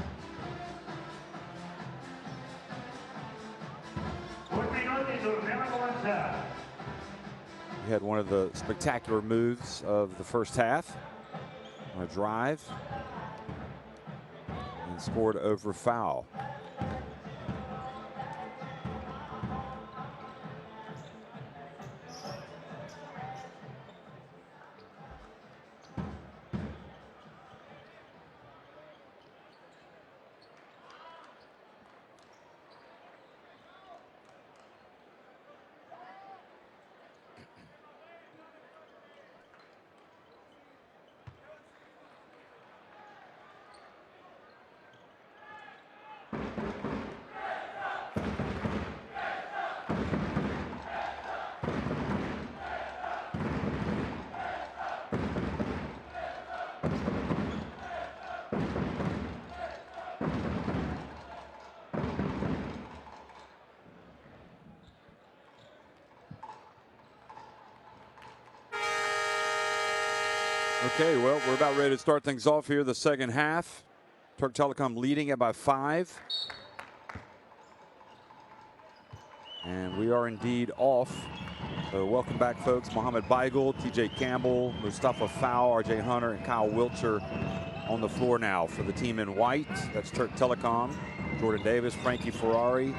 He had one of the spectacular moves of the first half on a drive and scored over Foul. Okay, well, we're about ready to start things off here, the second half. Turk Telekom leading it by 5. And we are indeed off. So welcome back, folks. Mohamed Baigul, TJ Campbell, Mustafa Fowl, RJ Hunter, and Kyle Wiltshire on the floor now for the team in white. That's Turk Telekom. Jordan Davis, Frankie Ferrari,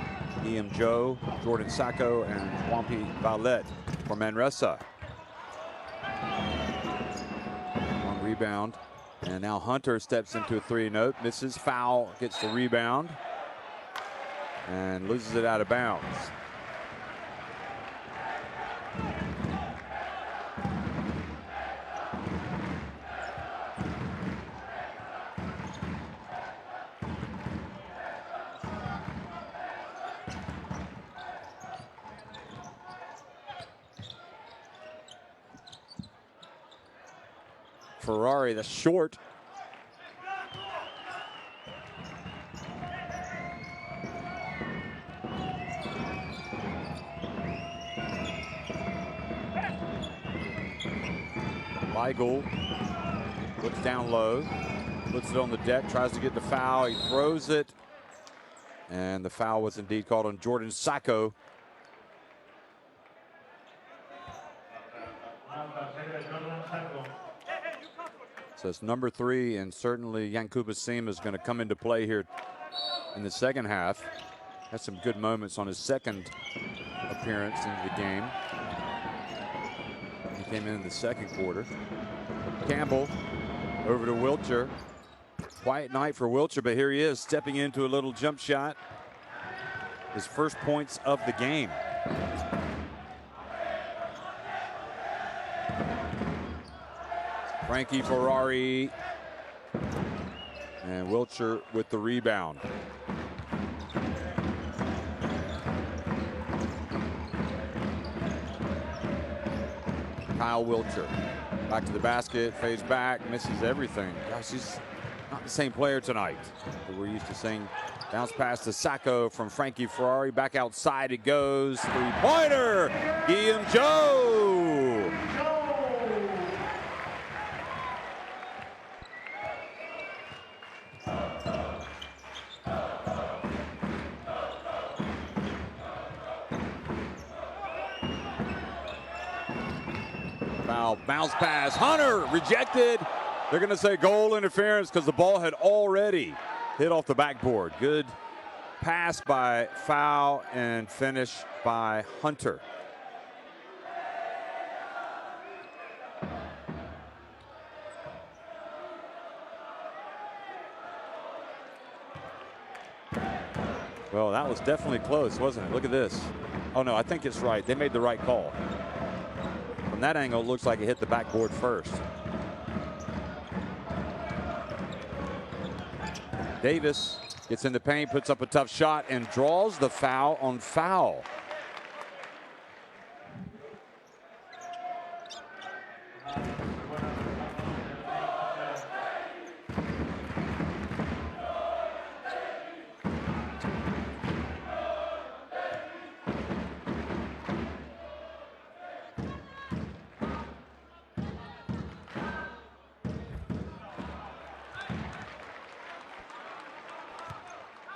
Iam Joe, Jordan Sacco, and Wampi Valet for Manresa. Rebound, and now Hunter steps into a 3-note, misses. Foul gets the rebound and loses it out of bounds. Ferrari, the short. Weigel looks down low, puts it on the deck, tries to get the foul. He throws it, and the foul was indeed called on Jordan Sacco. So it's number 3, and certainly Yankuba Sim is going to come into play here in the second half. Had some good moments on his second appearance into the game. He came in the second quarter. Campbell over to Wiltshire. Quiet night for Wiltshire, but here he is stepping into a little jump shot. His first points of the game. Frankie Ferrari, and Wiltshire with the rebound. Kyle Wiltshire back to the basket, fades back, misses everything. Gosh, he's not the same player tonight that we're used to seeing Bounce pass to Sacco from Frankie Ferrari. Back outside it goes. Three-pointer. Guillaume Joe. Foul, bounce pass. Hunter rejected. They're going to say goal interference because the ball had already hit off the backboard. Good pass by Foul and finish by Hunter. Well, that was definitely close, wasn't it? Look at this. Oh, no, I think it's right. They made the right call. From that angle, it looks like it hit the backboard first. Davis gets in the paint, puts up a tough shot, and draws the foul on Foul.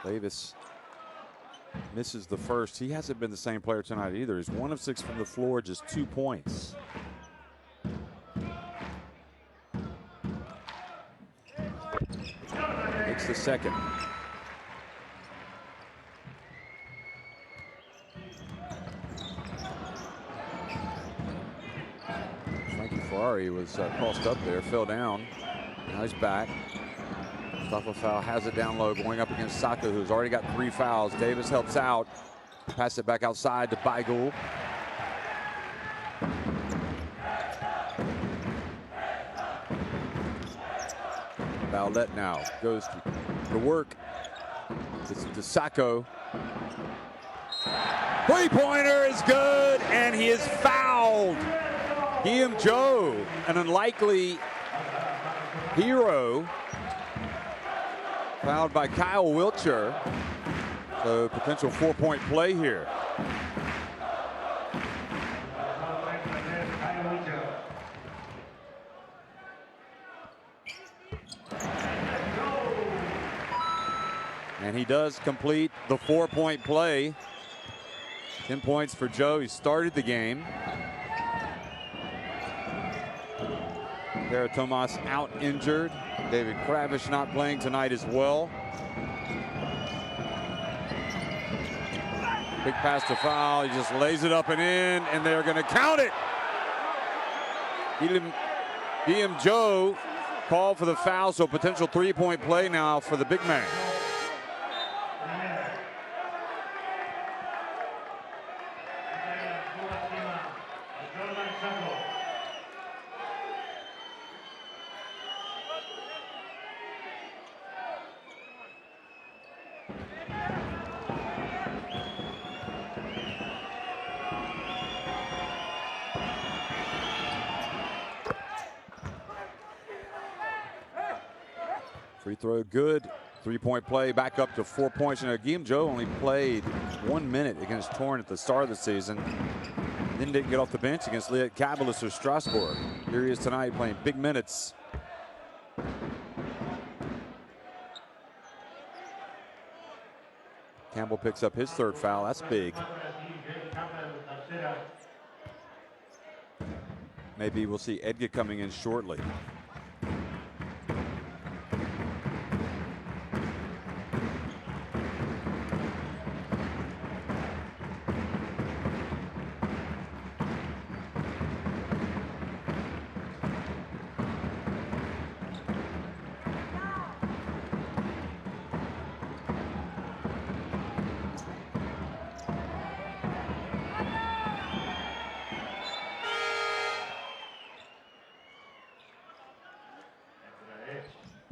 Davis misses the first. He hasn't been the same player tonight either. He's 1 of 6 from the floor, just 2 points. Takes the second. Frankie Ferrari was crossed up there, fell down. Now he's back. Foul has it down low, going up against Sacco, who's already got 3 fouls. Davis helps out. Pass it back outside to Beigel. Bowlett now goes to work. It's to Sacco. Three-pointer is good, and he is fouled. Guillaume Joe, an unlikely hero. Fouled by Kyle Wiltshire. So potential 4-point play here. And he does complete the 4-point play. 10 points for Joe. He started the game. Kara Tomas out injured. David Kravish not playing tonight as well. Big pass to Foul. He just lays it up and in, and they're going to count it. Guillaume Joe called for the foul, so potential 3-point play now for the big man. Free throw good. 3-point play back up to 4 points. You know, Guillaume Joe only played 1 minute against Torn at the start of the season. Then didn't get off the bench against Liet Kabelis or Strasbourg. Here he is tonight playing big minutes. Campbell picks up his 3rd foul. That's big. Maybe we'll see Edgar coming in shortly.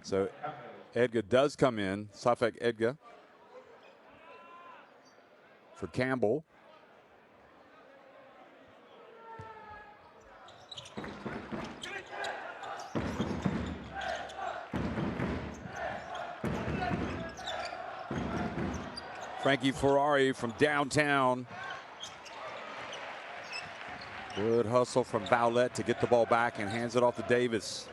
So Edgar does come in. Safek Edgar for Campbell. Frankie Ferrari from downtown. Good hustle from Vowlett to get the ball back and hands it off to Davis.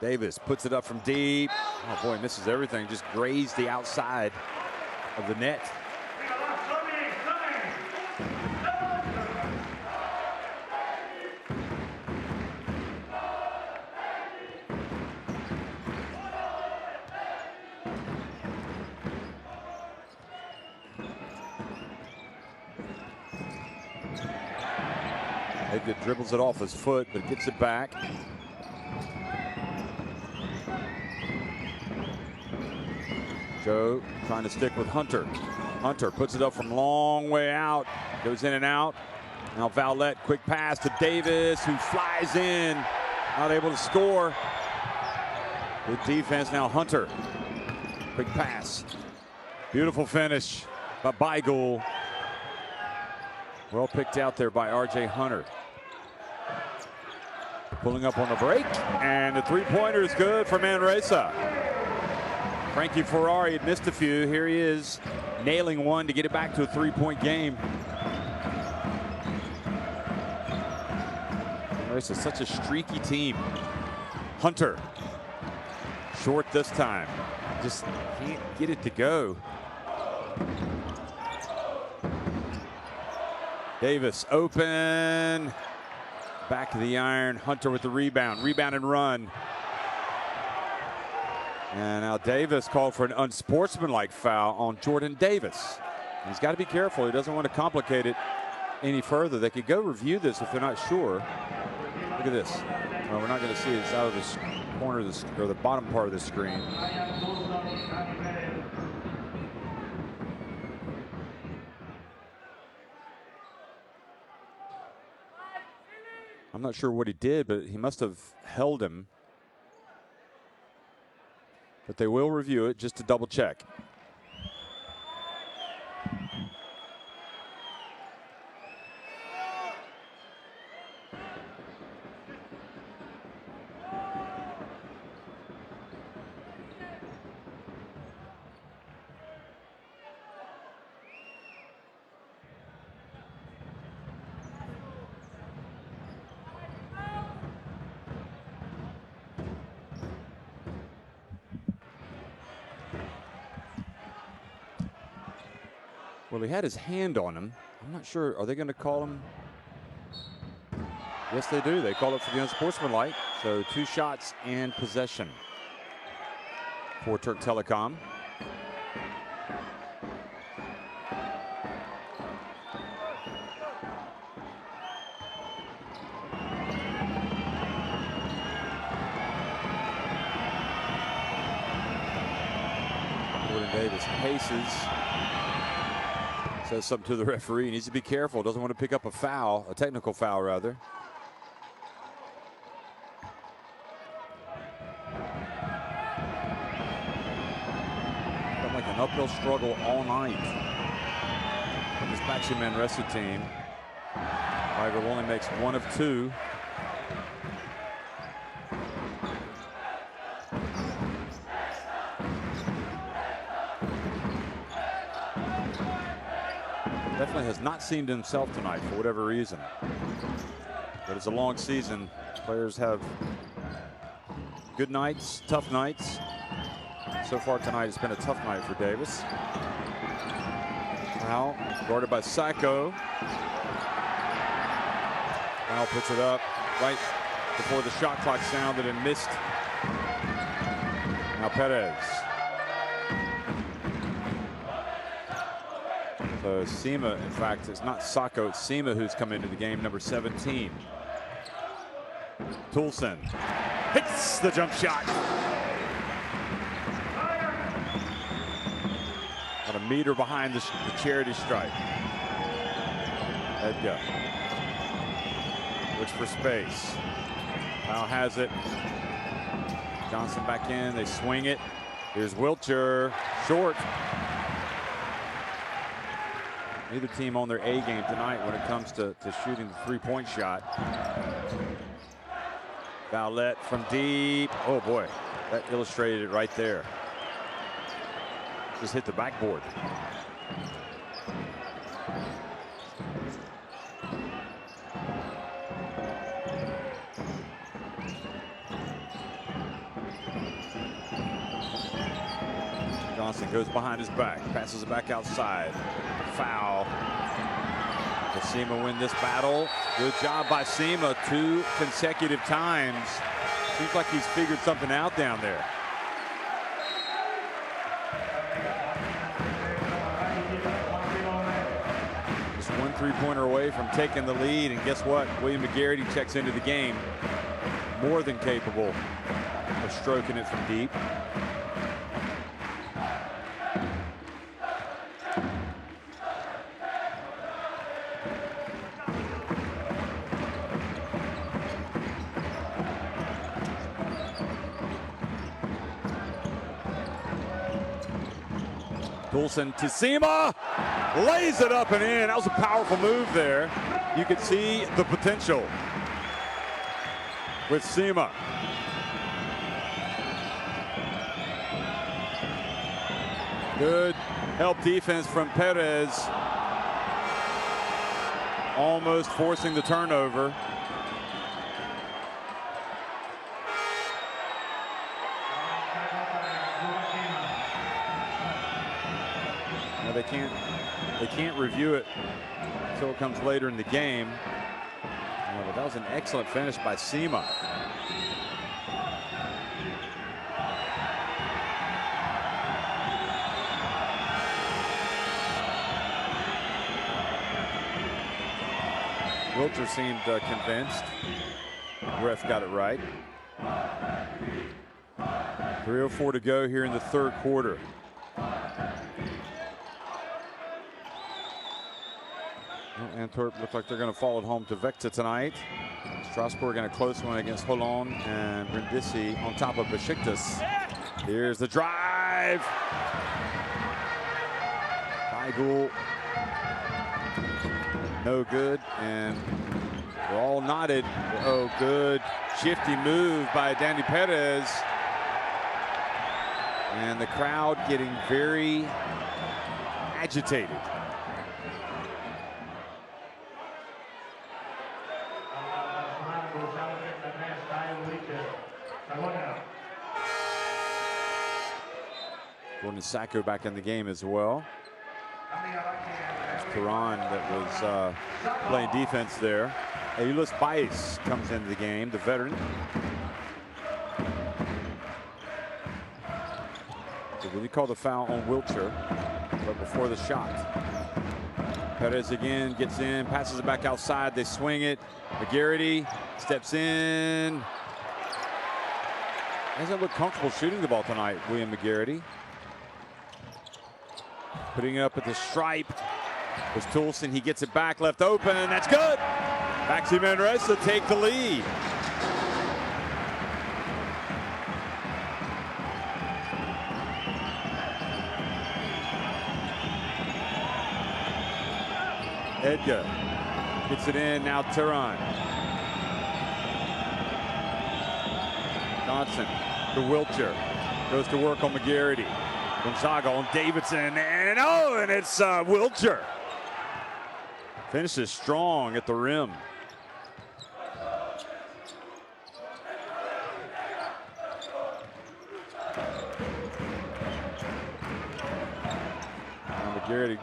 Davis puts it up from deep. Oh boy, misses everything. Just grazed the outside of the net. It dribbles it off his foot, but gets it back. Joe trying to stick with Hunter. Hunter puts it up from long way out. Goes in and out. Now Vowlett, quick pass to Davis, who flies in. Not able to score. Good defense now, Hunter. Quick pass. Beautiful finish by Beigel. Well picked out there by R.J. Hunter. Pulling up on the break, and the three-pointer is good for Manresa. Frankie Ferrari had missed a few. Here he is, nailing one to get it back to a three-point game. Manresa, such a streaky team. Hunter, short this time. Just can't get it to go. Davis open. Back of the iron. Hunter with the rebound. Rebound and run. And now Davis called for an unsportsmanlike foul on Jordan Davis. He's got to be careful. He doesn't want to complicate it any further. They could go review this if they're not sure. Look at this. Well, we're not going to see it. It's out of the corner of the, or the bottom part of the screen. I'm not sure what he did, but he must have held him. But they will review it just to double check. Well, he had his hand on him. I'm not sure. Are they going to call him? Yes, they do. They call it for the unsportsmanlike. So 2 shots and possession for Türk Telekom. Jordan Davis paces. Says something to the referee. He needs to be careful. Doesn't want to pick up a foul, a technical foul rather. Felt like an uphill struggle all night from this Baxi Manresa team. Beigel only makes 1 of 2. Definitely has not seemed himself tonight for whatever reason. But it's a long season. Players have good nights, tough nights. So far tonight, it's been a tough night for Davis. Now guarded by Sacco. Now puts it up right before the shot clock sounded and missed. Now Perez. So Sema, in fact, it's not Sacco, it's Sema who's come into the game, number 17. Toulson hits the jump shot. About a meter behind the charity stripe. Edgar looks for space. Now has it. Johnson back in, they swing it. Here's Wiltshire, short. Neither team on their A game tonight when it comes to shooting the three-point shot. Vowlett from deep. Oh boy, that illustrated it right there. Just hit the backboard. Johnson goes behind his back, passes it back outside. Foul. Does Sema win this battle? Good job by Sema 2 consecutive times. Seems like he's figured something out down there. Just one three-pointer away from taking the lead, and guess what? William McGarity checks into the game. More than capable of stroking it from deep. Toulson to Sema, lays it up and in. That was a powerful move there. You could see the potential with Sema. Good help defense from Perez. Almost forcing the turnover. They can't review it until it comes later in the game. But that was an excellent finish by Sema. Wilcher seemed convinced. Ref got it right. 3:04 to go here in the third quarter. Antwerp look like they're going to fall at home to Vecta tonight. Strasbourg in a close one against Holon, and Brindisi on top of Besiktas. Here's the drive. Weigl, no good, and we're all nodded. Oh, good shifty move by Danny Perez. And the crowd getting very agitated. Gordon Sacco back in the game as well. It's Turan that was playing defense there. Eulis Bice comes into the game, the veteran. Did he call the foul on Wilcher, but before the shot. Perez again gets in, passes it back outside. They swing it. McGarity steps in. Doesn't look comfortable shooting the ball tonight, William McGarity. Putting it up at the stripe was Toulson. He gets it back, left open, and that's good. Baxi Manresa take the lead. Edgar gets it in, now Turan. Johnson to Wilcher, goes to work on McGarity. Gonzaga on Davidson, and it's Wilcher. Finishes strong at the rim. Now McGarity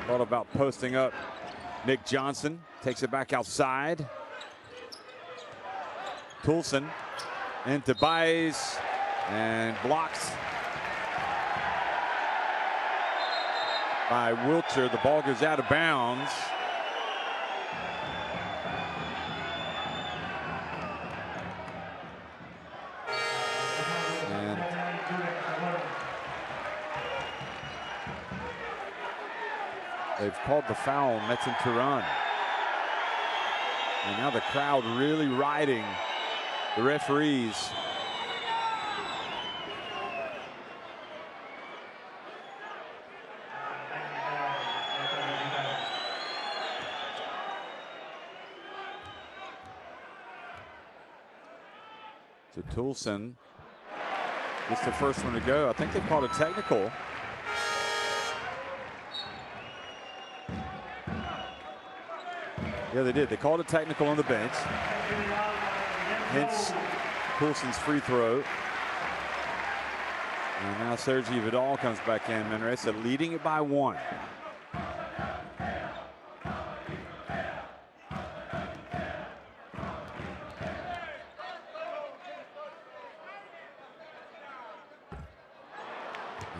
thought about posting up Nick Johnson, takes it back outside. Toulson into Baez and blocked by Wilcher. The ball goes out of bounds. And they've called the foul on Metin Turan. And now the crowd really riding the referees. So Toulson gets the first one to go. I think they called a technical. Yeah, they did. They called it technical on the bench. Hence Coulson's free throw. And now Sergi Vidal comes back in. Manresa leading it by 1.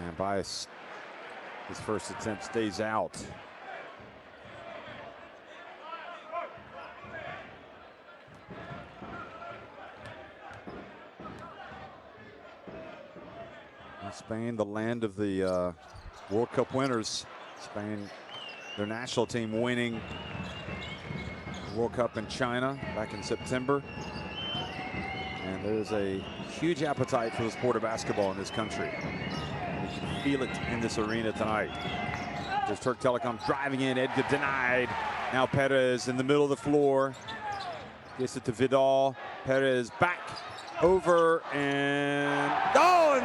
And Bias, his first attempt stays out. Spain, the land of the World Cup winners. Spain, their national team winning the World Cup in China back in September. And there's a huge appetite for the sport of basketball in this country. You can feel it in this arena tonight. There's Türk Telekom driving in. Edgar denied. Now Perez in the middle of the floor. Gets it to Vidal. Perez back. Over and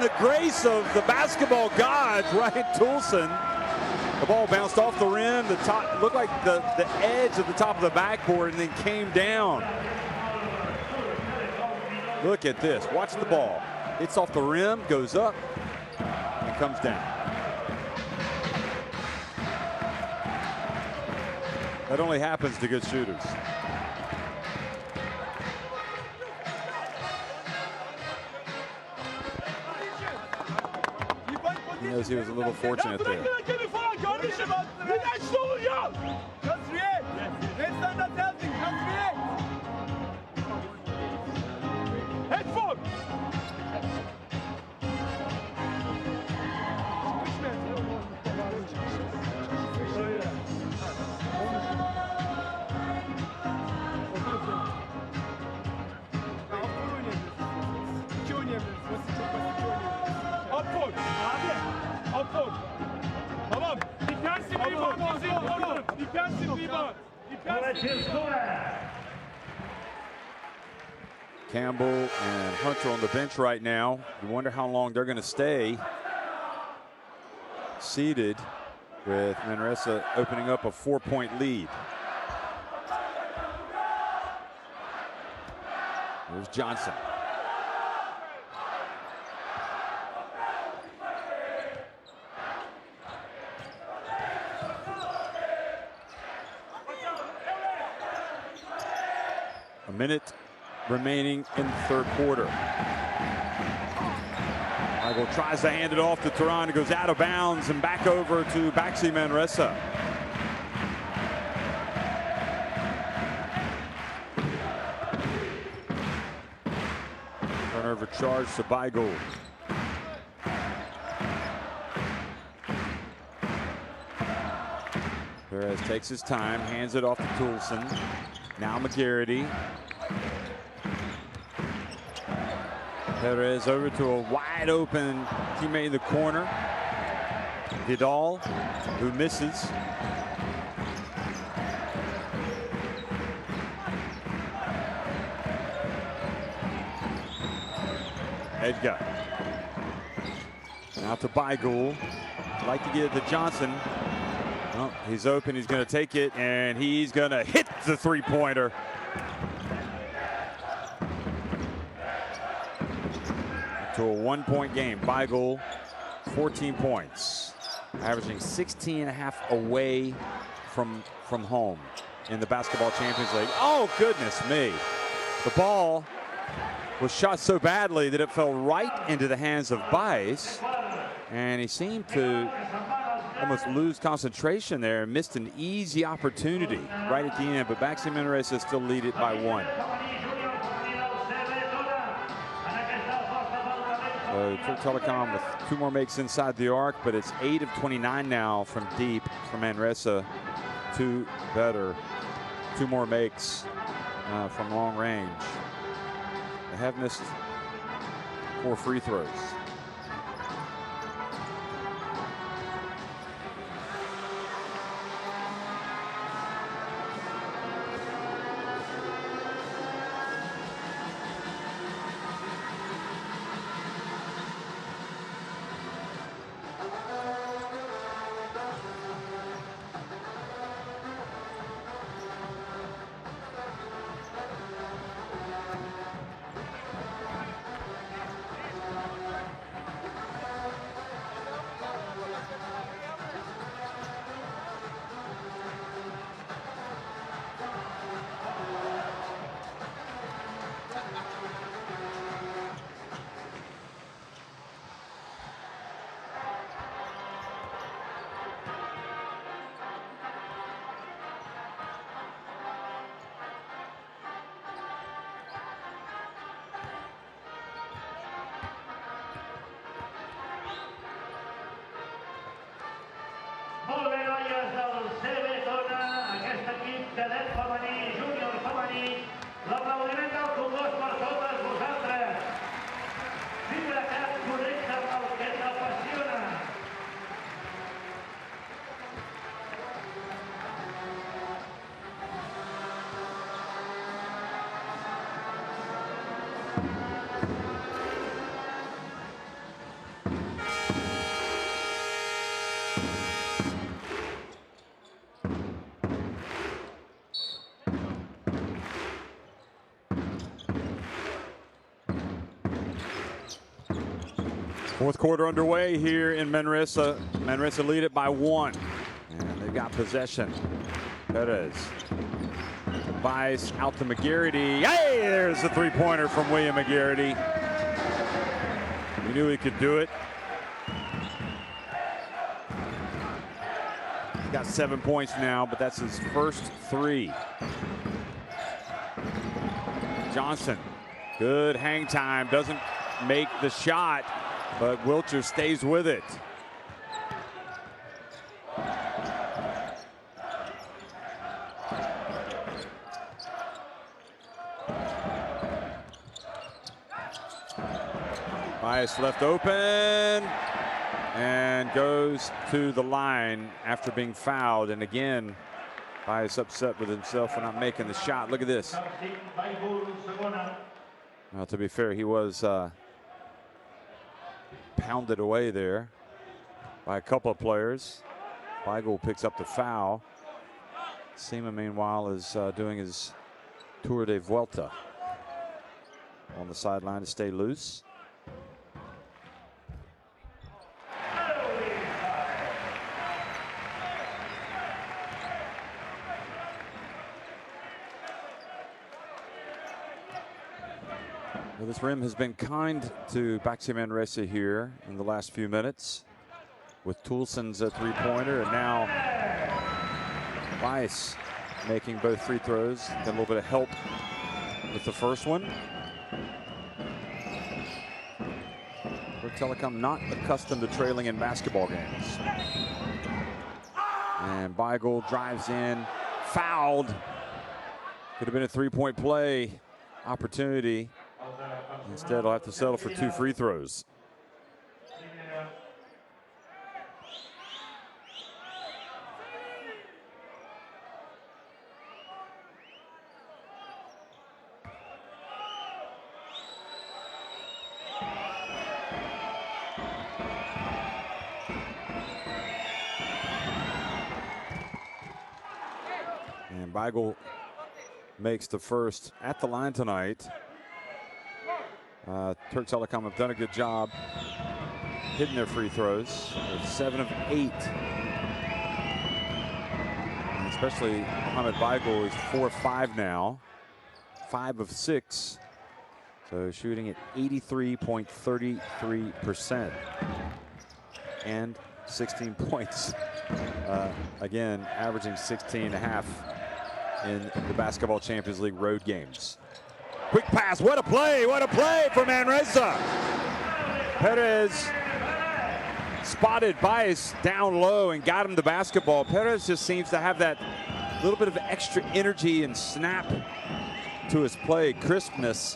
and the grace of the basketball gods, Ryan Toulson. The ball bounced off the rim, the top looked like the edge of the top of the backboard, and then came down. Look at this. Watch the ball. It's off the rim, goes up, and comes down. That only happens to good shooters. He knows he was a little fortunate there. Campbell and Hunter on the bench right now. You wonder how long they're going to stay seated with Manresa opening up a 4-point lead. There's Johnson. A minute remaining in the third quarter. Michael tries to hand it off to Tehran. It goes out of bounds and back over to Baxi Manresa. Turnover charge to Baigul. Perez takes his time, hands it off to Toulson. Now McGarity. Perez over to a wide open teammate in the corner. Vidal, who misses. Edgar. Now to Baigul. Like to get it to Johnson. Oh, he's open, he's going to take it, and he's going to hit the three-pointer. To a 1-point game. Baigul, 14 points, averaging 16.5 away from home in the Basketball Champions League. Oh, goodness me. The ball was shot so badly that it fell right into the hands of Bice, and he seemed to almost lose concentration there and missed an easy opportunity right at the end, but Baxi Manresa still lead it by 1. So Türk Telekom with 2 more makes inside the arc, but it's 8 of 29 now from deep for Manresa. 2 better, 2 more makes from long range. They have missed 4 free throws. Fourth quarter underway here in Manresa. Manresa lead it by 1. And they've got possession. Perez. Vice out to McGarity. Hey, there's the three-pointer from William McGarity. We knew he could do it. He's got 7 points now, but that's his first 3. Johnson, good hang time, doesn't make the shot, but Wilcher stays with it. Bias left open and goes to the line after being fouled. And again, Bias upset with himself for not making the shot. Look at this. Well, to be fair, he was pounded away there by a couple of players. Weigel picks up the foul. Seaman, meanwhile, is doing his Tour de Vuelta on the sideline to stay loose. Well, this rim has been kind to Baxi Manresa here in the last few minutes with Toulson's three-pointer, and now Weiss making both free throws. Got a little bit of help with the first one. Türk Telekom not accustomed to trailing in basketball games. And Weigel drives in, fouled. Could have been a three-point play opportunity. Instead, I'll have to settle for 2 free throws. And Weigel makes the first at the line tonight. Türk Telekom have done a good job hitting their free throws. They're 7 of 8. And especially Mohamed Weigel is 4 of 5 now. 5 of 6. So shooting at 83.33%. And 16 points. Again, averaging 16.5 in the Basketball Champions League road games. Quick pass, what a play for Manresa. Perez spotted Bias down low and got him the basketball. Perez just seems to have that little bit of extra energy and snap to his play, crispness,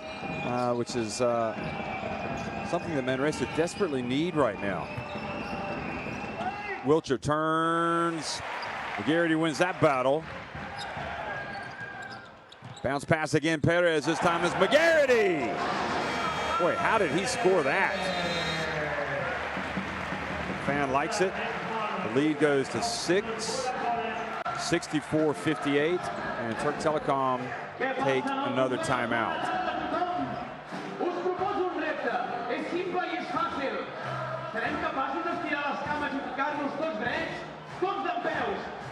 which is something that Manresa desperately need right now. Wilcher turns, McGarity wins that battle. Bounce pass again, Perez. This time is McGarity. Boy, how did he score that? Fan likes it. The lead goes to 6, 64-58, and Türk Telekom take another timeout.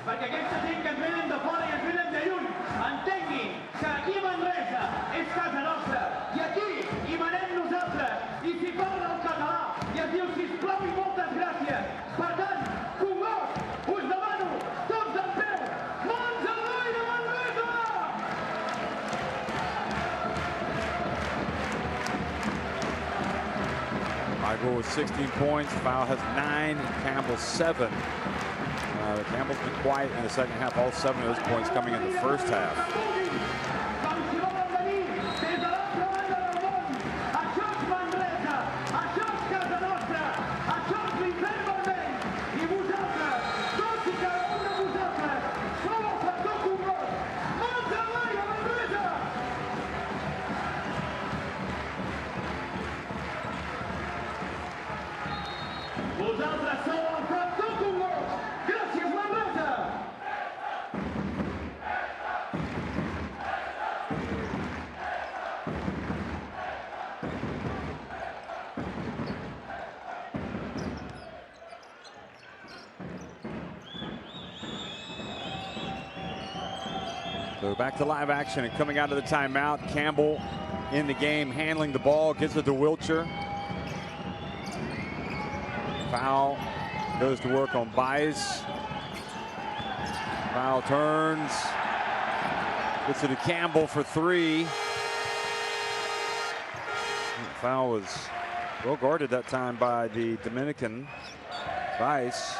Perquè aquesta gent que ens venen de fora i ens venen de lluny entenguin que aquí a Manresa és casa nostra i aquí hi manem nosaltres i s'hi parla el català i es diu sisplau i moltes gràcies. Per tant, Congost, us demano tots en peu, mans a l'ull de Manresa! Weigel with 16 points, Foul has 9, Campbell 7. Campbell's been quiet in the second half. All 7 of those points coming in the first half. So back to live action and coming out of the timeout. Campbell in the game, handling the ball, gets it to Wiltshire. Foul goes to work on Bias. Foul turns. Gets it to Campbell for 3. Foul was well guarded that time by the Dominican. Bias.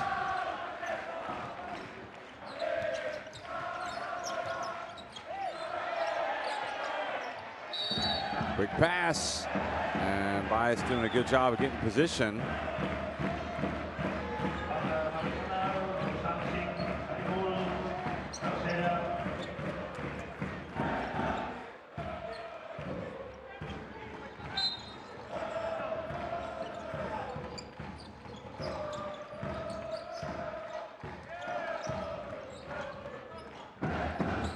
Quick pass, and Bias doing a good job of getting position.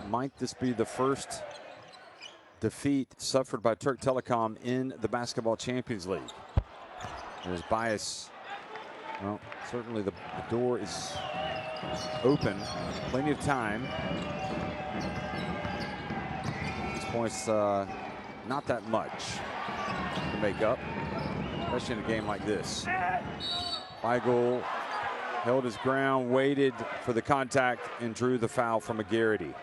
Might this be the first defeat suffered by Türk Telekom in the Basketball Champions League? There's Bias. Well, certainly the door is open. Plenty of time. These points, not that much to make up, especially in a game like this. Weigel held his ground, waited for the contact, and drew the foul from McGarity.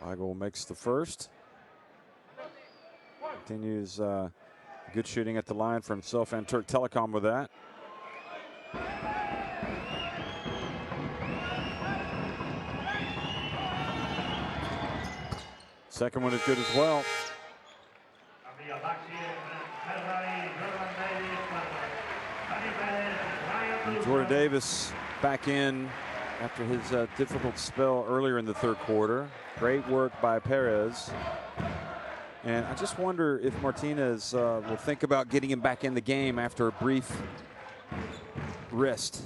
Weigel makes the first. Continues good shooting at the line for himself and Türk Telekom with that. Second one is good as well. And Jordan Davis back in after his difficult spell earlier in the third quarter. Great work by Perez. And I just wonder if Martinez will think about getting him back in the game after a brief rest.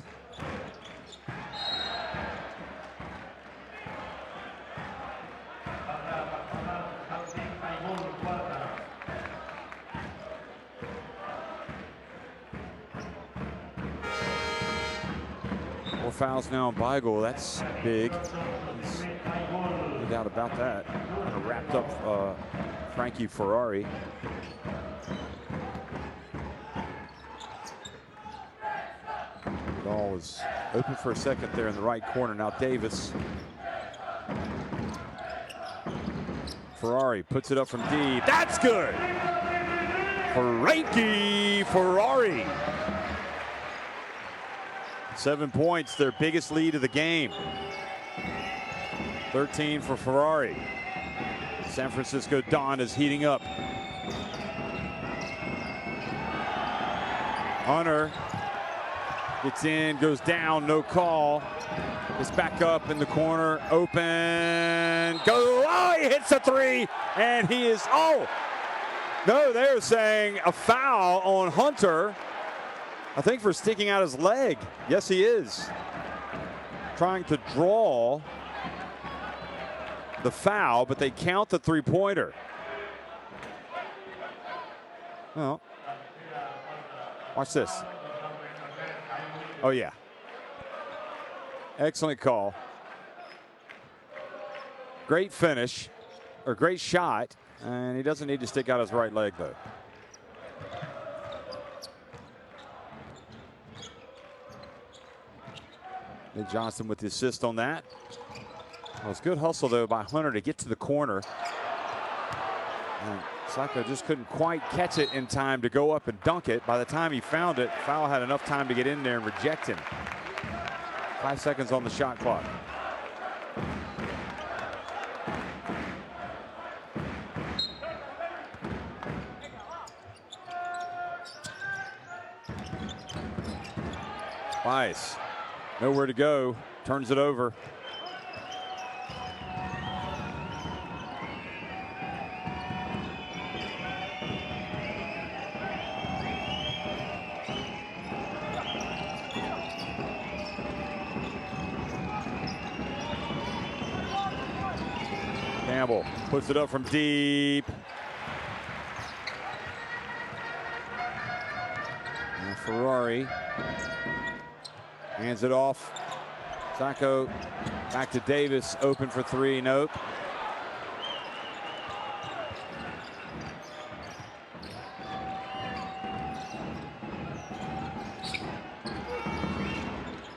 More fouls now on Weigel. That's big. No doubt about that. Kind of wrapped up Frankie Ferrari. Ball was open for a second there in the right corner. Now Davis. Ferrari puts it up from deep. That's good. Frankie Ferrari. 7 points, their biggest lead of the game. 13 for Ferrari. San Francisco Dawn is heating up. Hunter gets in, goes down, no call. It's back up in the corner, open, go, oh, he hits a 3, and he is, oh, no, they're saying a foul on Hunter, I think for sticking out his leg. Yes, he is. Trying to draw the foul, but they count the three-pointer. Well, watch this. Oh, yeah. Excellent call. Great finish, or great shot, and he doesn't need to stick out his right leg, though. Nick Johnson with the assist on that. Well, it's good hustle, though, by Hunter to get to the corner. And Sacco just couldn't quite catch it in time to go up and dunk it. By the time he found it, Foul had enough time to get in there and reject him. 5 seconds on the shot clock. Bice, nowhere to go, turns it over. Campbell puts it up from deep. And Ferrari hands it off. Sacco back to Davis, open for three, nope.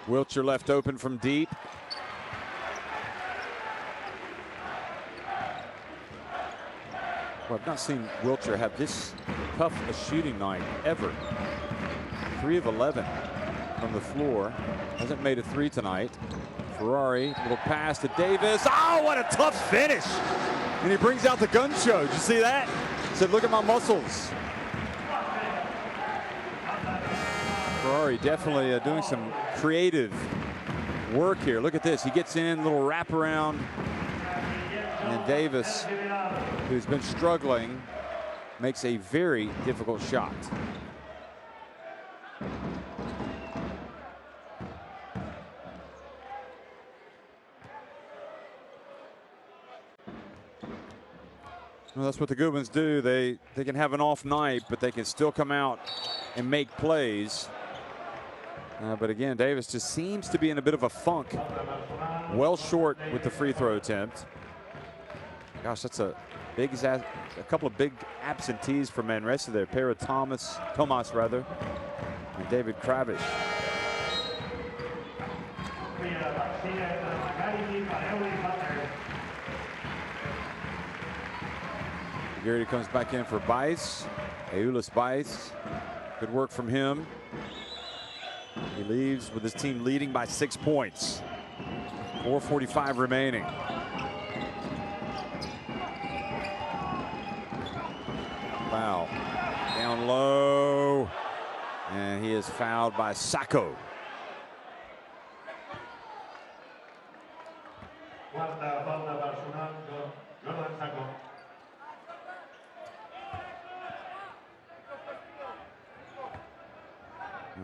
Wiltshire left open from deep. Well, I've not seen Wiltshire have this tough a shooting night ever. 3 of 11 from the floor. Hasn't made a three tonight. Ferrari, little pass to Davis. Oh, what a tough finish. And he brings out the gun show. Did you see that? He said, look at my muscles. Ferrari definitely doing some creative work here. Look at this. He gets in, little wraparound. And Davis, who's been struggling, makes a very difficult shot. Well, that's what the good ones do. They can have an off night, but they can still come out and make plays. But again, Davis just seems to be in a bit of a funk. Well short with the free throw attempt. Gosh, that's a couple of big absentees for Manresa there. Pair of Tomas, and David Kravish. Garrity comes back in for Bice. Eulis Bice. Good work from him. He leaves with his team leading by 6 points. 4:45 remaining. Foul. Down low. And he is fouled by Sacco.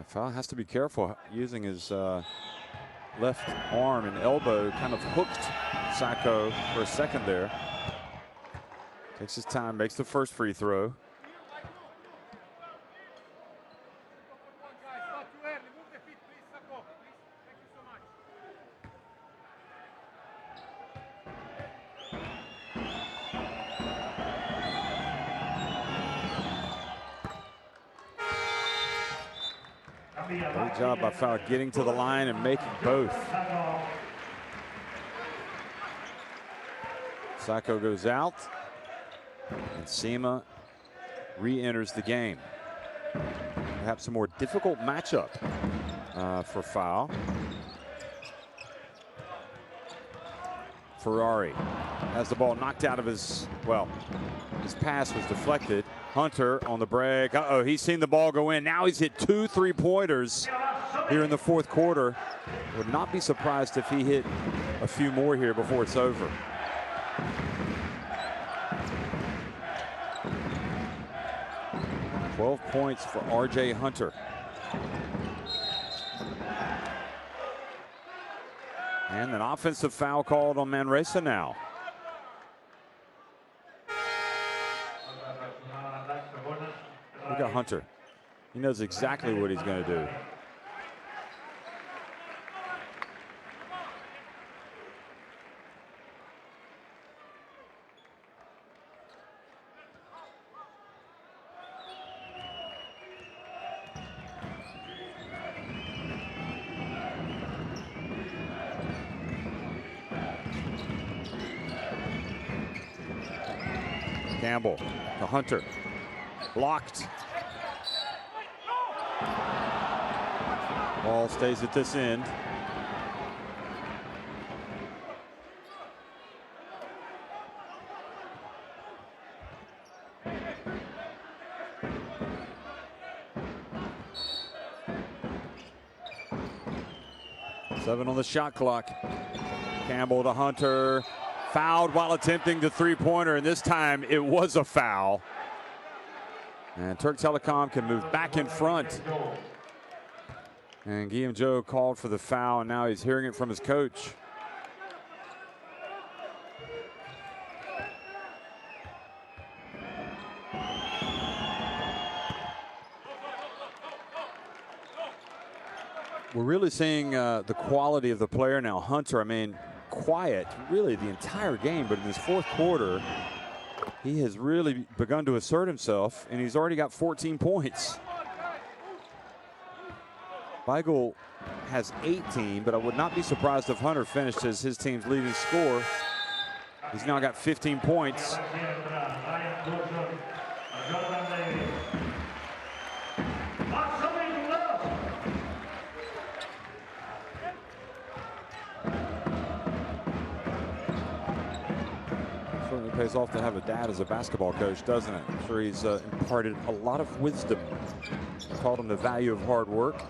Foul has to be careful using his left arm and elbow, kind of hooked Sacco for a second there. Takes his time, makes the first free throw. Great job by Foul getting to the line and making both. Sacco goes out, and Sema re-enters the game. Perhaps a more difficult matchup for Foul. Ferrari has the ball knocked out of his, well, his pass was deflected. Hunter on the break. Uh-oh, he's seen the ball go in. Now he's hit 2 3-pointers here in the fourth quarter. Would not be surprised if he hit a few more here before it's over. $12 points for R.J. Hunter. And an offensive foul called on Manresa now. Look at Hunter. He knows exactly what he's going to do. Campbell to Hunter. Blocked. Ball stays at this end. 7 on the shot clock. Campbell to Hunter. Fouled while attempting the three-pointer, and this time it was a foul. And Turk Telekom can move back in front. And Guillaume Joe called for the foul, and now he's hearing it from his coach. We're really seeing the quality of the player now. Hunter, I mean, quiet really the entire game, but in this fourth quarter, he has really begun to assert himself, and he's already got 14 points. Weigel has 18, but I would not be surprised if Hunter finished as his team's leading scorer. He's now got 15 points. Certainly pays off to have a dad as a basketball coach, doesn't it? I'm sure he's imparted a lot of wisdom. Taught him the value of hard work.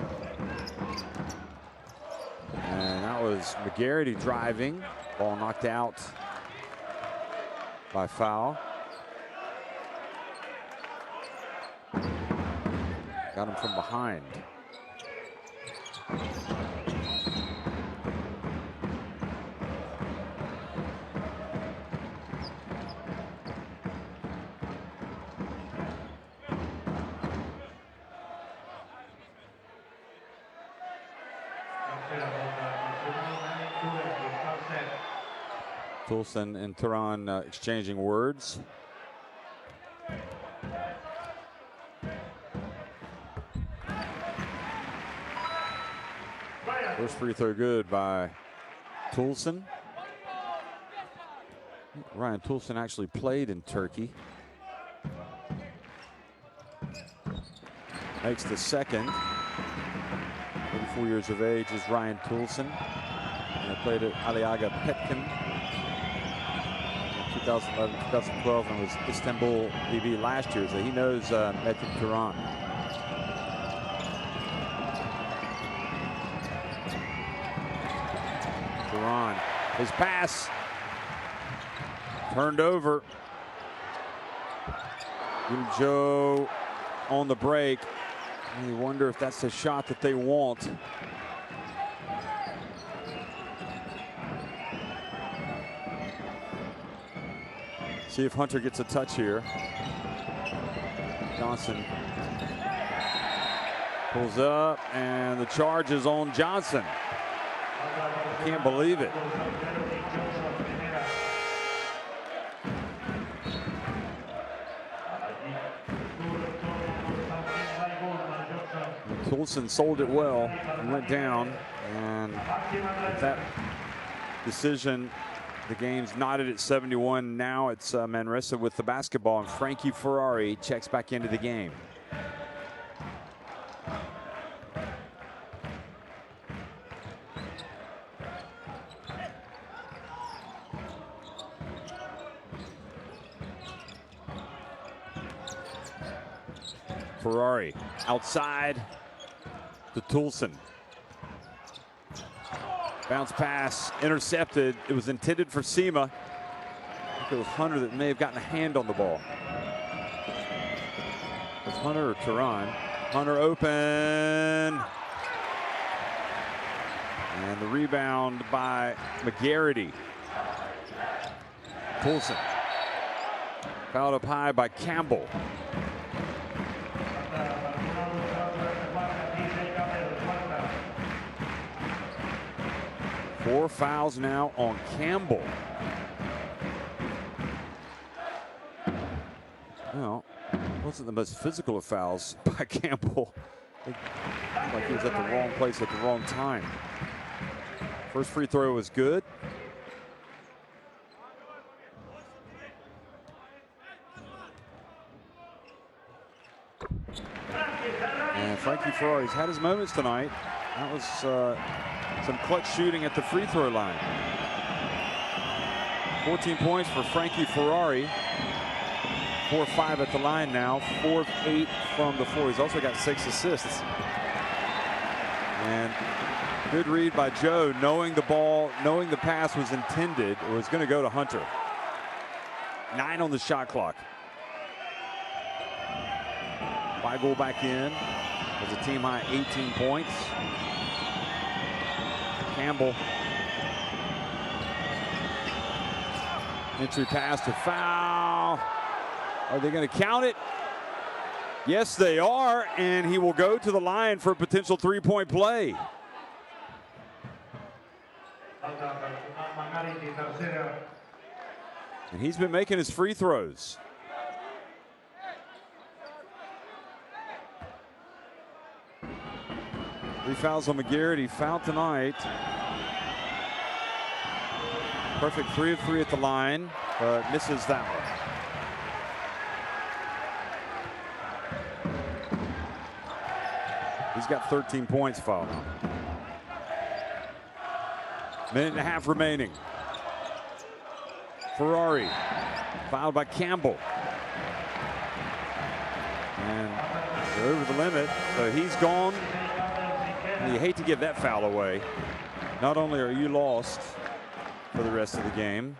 And that was McGarity driving. Ball knocked out by foul. Got him from behind. Toulson and Turan exchanging words. First free throw good by Toulson. Ryan Toulson actually played in Turkey. Makes the second. 34 years of age is Ryan Toulson. And he played at Aliaga Petkin. 2011, 2012, and was Istanbul BB last year, so he knows Metin Turan. Turan, his pass turned over. Joe on the break. And you wonder if that's the shot that they want. See if Hunter gets a touch here. Johnson pulls up, and the charge is on Johnson. I can't believe it. Toulson sold it well and went down, and with that decision, the game's knotted at 71. Now it's Manresa with the basketball, and Frankie Ferrari checks back into the game. Ferrari outside to Toulson. Bounce pass intercepted. It was intended for Sema. I think it was Hunter that may have gotten a hand on the ball. It was Hunter or Turan. Hunter open. And the rebound by McGarity. Toulson. Fouled up high by Campbell. Four fouls now on Campbell. Well, wasn't the most physical of fouls by Campbell. It looked like he was at the wrong place at the wrong time. First free throw was good. And Frankie Ferrari's had his moments tonight. That was some clutch shooting at the free throw line. 14 points for Frankie Ferrari. 4 of 5 at the line now. 4 of 8 from the floor. He's also got 6 assists. And Good read by Joe, knowing the ball, knowing the pass was intended, or was going to go to Hunter. 9 on the shot clock. Weigel back in. Has a team high 18 points. Campbell. Entry pass to foul. Are they going to count it? Yes, they are, and he will go to the line for a potential three-point play. And he's been making his free throws. Three fouls on McGarrett. He fouled tonight. Perfect 3 of 3 at the line, but misses that one. He's got 13 points fouled on. Minute and a half remaining. Ferrari fouled by Campbell. And they're over the limit, so he's gone. And you hate to give that foul away. Not only are you lost for the rest of the game,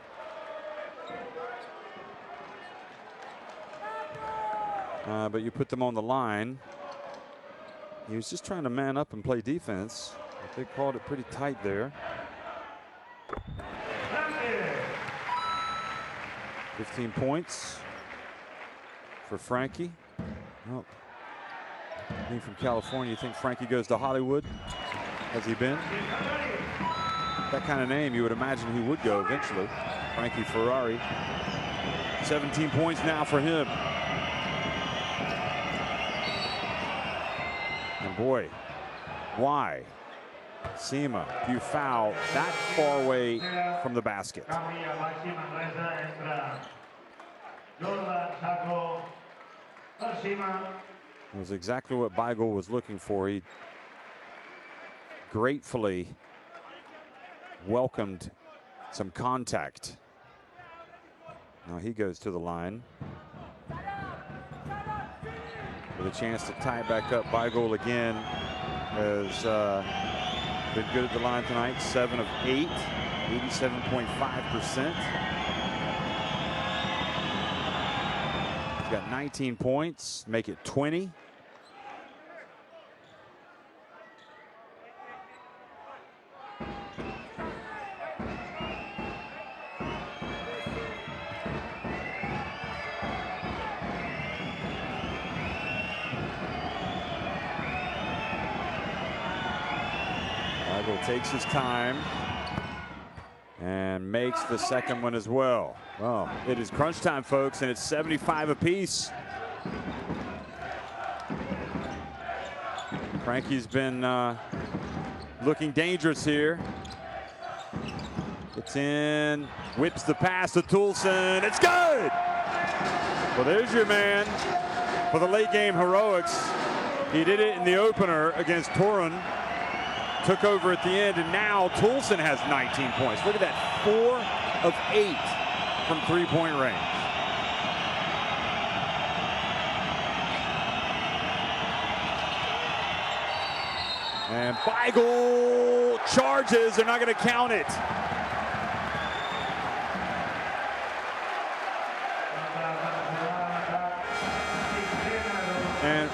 but you put them on the line. He was just trying to man up and play defense. But they called it pretty tight there. 15 points for Frankie. Oh. Being from California, you think Frankie goes to Hollywood? Has he been? That kind of name, you would imagine he would go eventually. Frankie Ferrari. 17 points now for him. And boy, why? Sema, do you foul that far away from the basket? It was exactly what Weigel was looking for. He gratefully welcomed some contact. Now he goes to the line with a chance to tie it back up. Weigel again has been good at the line tonight. 7 of 8, 87.5%. He's got 19 points, make it 20. Takes his time and makes the second one as well. Well, it is crunch time, folks, and it's 75 apiece. Frankie's been looking dangerous here. Gets in, whips the pass to Toulson. It's good! Well, there's your man for the late game heroics. He did it in the opener against Torun. Took over at the end, and now Toulson has 19 points. Look at that, 4 of 8 from three-point range. And Weigel charges. They're not going to count it. And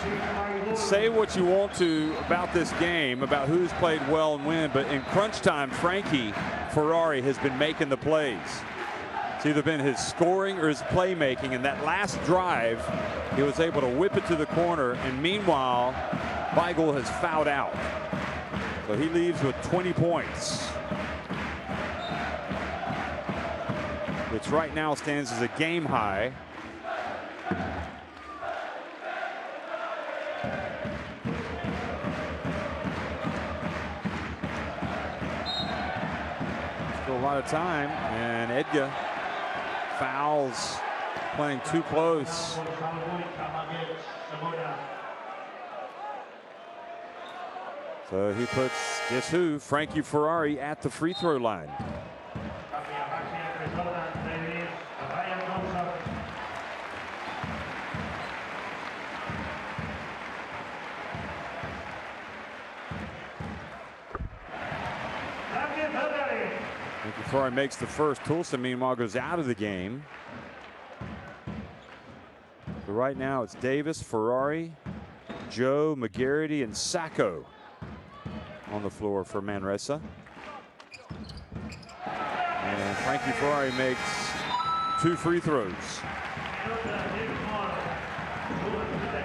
say what you want to about this game, about who's played well and when, but in crunch time, Frankie Ferrari has been making the plays. It's either been his scoring or his playmaking, and that last drive, he was able to whip it to the corner, and meanwhile, Weigel has fouled out. So he leaves with 20 points, which right now stands as a game high. Still a lot of time, and Edgar fouls, playing too close. So he puts, guess who, Frankie Ferrari at the free throw line. Frankie Ferrari makes the first. Toulson, meanwhile, goes out of the game. But right now, it's Davis, Ferrari, Joe, McGarity, and Sacco on the floor for Manresa. And Frankie Ferrari makes 2 free throws.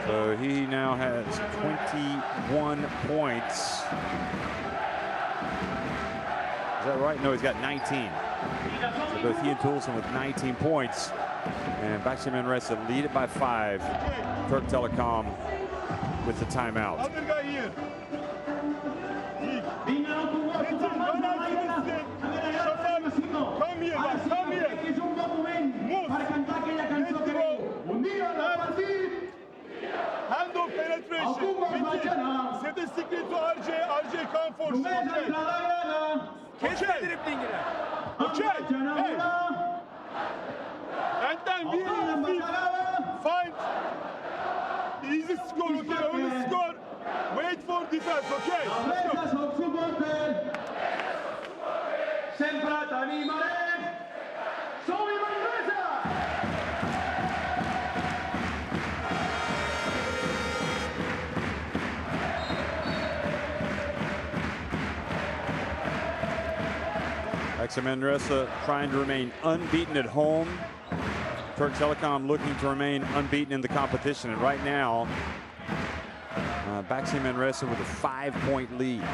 So he now has 21 points. Is that right? No, he's got 19. So both he and Toulson with 19 points. And Baxi Manresa lead it by 5. Türk Telekom with the timeout. Other guy here. Come here, guys. Come here. Move. Hand of penetration. Set a secret to RJ. RJ come for okay. Okay. Hey. And then we find easy score, okay? Only score. Wait for defense, okay? Let's go. Baxi Manresa trying to remain unbeaten at home. Türk Telekom looking to remain unbeaten in the competition. And right now, Baxi Manresa with a 5-point lead.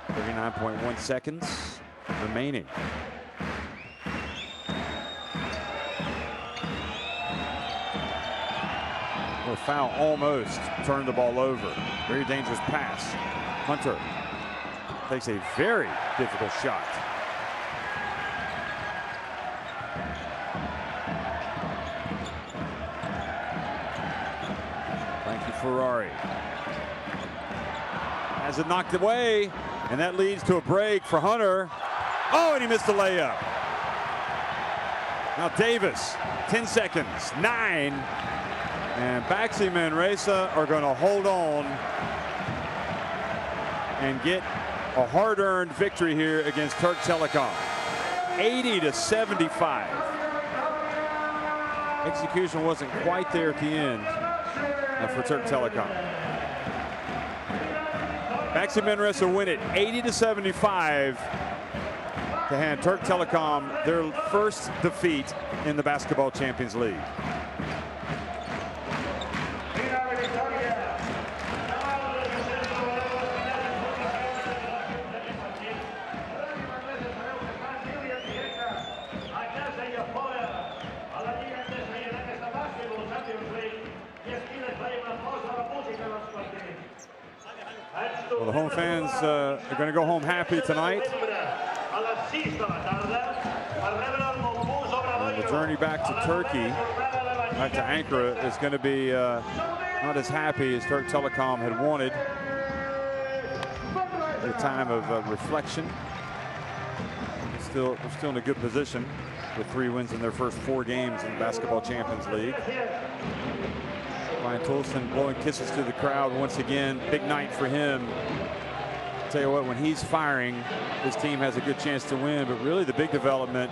39.1 seconds remaining. A foul almost turned the ball over. Very dangerous pass. Hunter takes a very difficult shot. Ferrari has it knocked away, and that leads to a break for Hunter. Oh, and he missed the layup. Now Davis, 10 seconds, 9, and Baxi Manresa are going to hold on and get a hard-earned victory here against Türk Telekom, 80-75. Execution wasn't quite there at the end for Türk Telekom. Baxi Manresa win it 80-75 to hand Türk Telekom their first defeat in the Basketball Champions League. Well, the home fans are going to go home happy tonight. And the journey back to Turkey, back to Ankara, is going to be not as happy as Türk Telekom had wanted. A time of reflection. They're still in a good position with 3 wins in their first 4 games in the Basketball Champions League. Ryan Toulson blowing kisses to the crowd once again. Big night for him. Tell you what, when he's firing, his team has a good chance to win. But really the big development,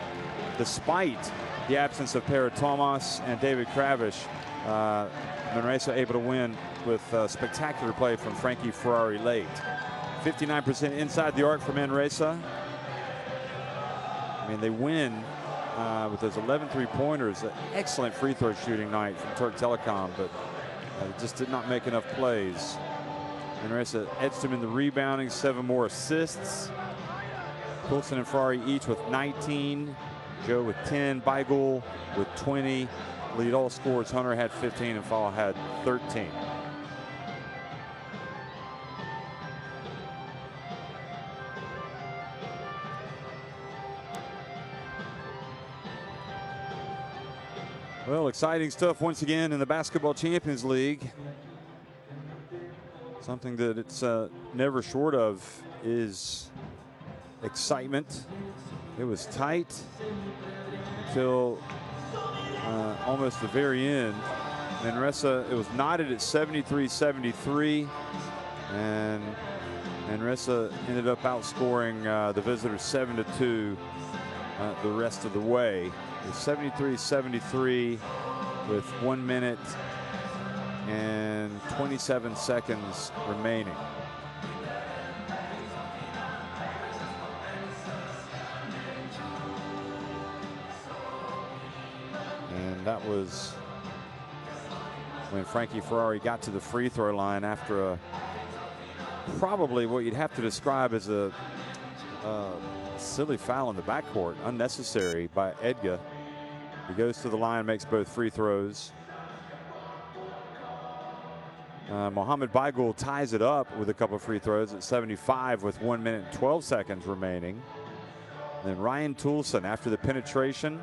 despite the absence of Pera Thomas and David Kravish, Manresa able to win with spectacular play from Frankie Ferrari late. 59% inside the arc for Manresa. I mean, they win with those 11 3-pointers. An excellent free throw shooting night from Türk Telekom, but just did not make enough plays. Manresa edged him in the rebounding, 7 more assists. Toulson and Ferrari each with 19. Joe with 10. Beigel with 20. Lead all scorers. Hunter had 15 and Fall had 13. Well, exciting stuff once again in the Basketball Champions League. Something that it's never short of is excitement. It was tight until almost the very end. Manresa, it was knotted at 73-73, and Manresa ended up outscoring the visitors 7-2 the rest of the way. It's 73-73 with 1 minute and 27 seconds remaining. And that was when Frankie Ferrari got to the free throw line after a probably what you'd have to describe as a silly foul in the backcourt, unnecessary by Edgar. He goes to the line, makes both free throws. Mohamed Baigul ties it up with a couple of free throws at 75 with 1 minute and 12 seconds remaining. Then Ryan Toulson, after the penetration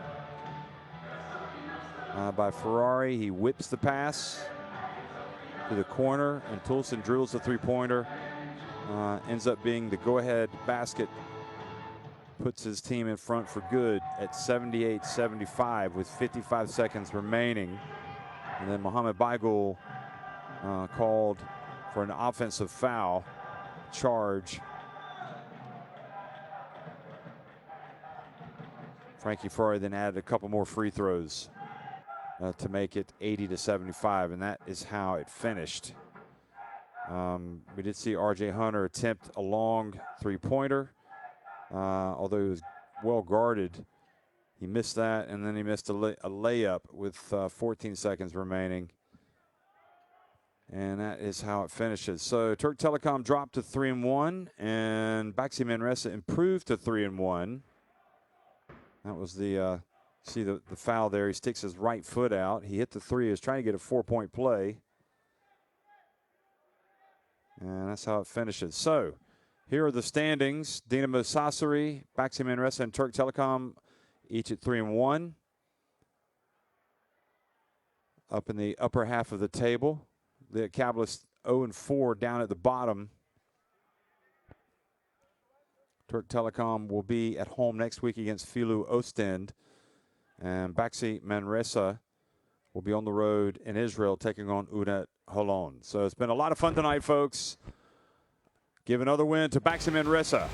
by Ferrari, he whips the pass to the corner, and Toulson drills the three-pointer. Ends up being the go-ahead basket. Puts his team in front for good at 78-75 with 55 seconds remaining. And then Mohamed Baigul called for an offensive foul charge. Frankie Ferrari then added a couple more free throws to make it 80-75, and that is how it finished. We did see R.J. Hunter attempt a long three-pointer. Although he was well guarded, he missed that, and then he missed a layup with 14 seconds remaining. And that is how it finishes. So Turk Telekom dropped to 3-1, and Baxi Manresa improved to 3-1. That was the see the foul there. He sticks his right foot out. He hit the three. He was trying to get a 4-point play. And that's how it finishes. So here are the standings. Dinamo Sassari, Baxi Manresa, and Turk Telekom each at 3-1. Up in the upper half of the table. The Kabbalist 0-4 down at the bottom. Turk Telekom will be at home next week against Filu Ostend. And Baxi Manresa will be on the road in Israel taking on Unet Holon. So it's been a lot of fun tonight, folks. Give another win to Baxi Manresa.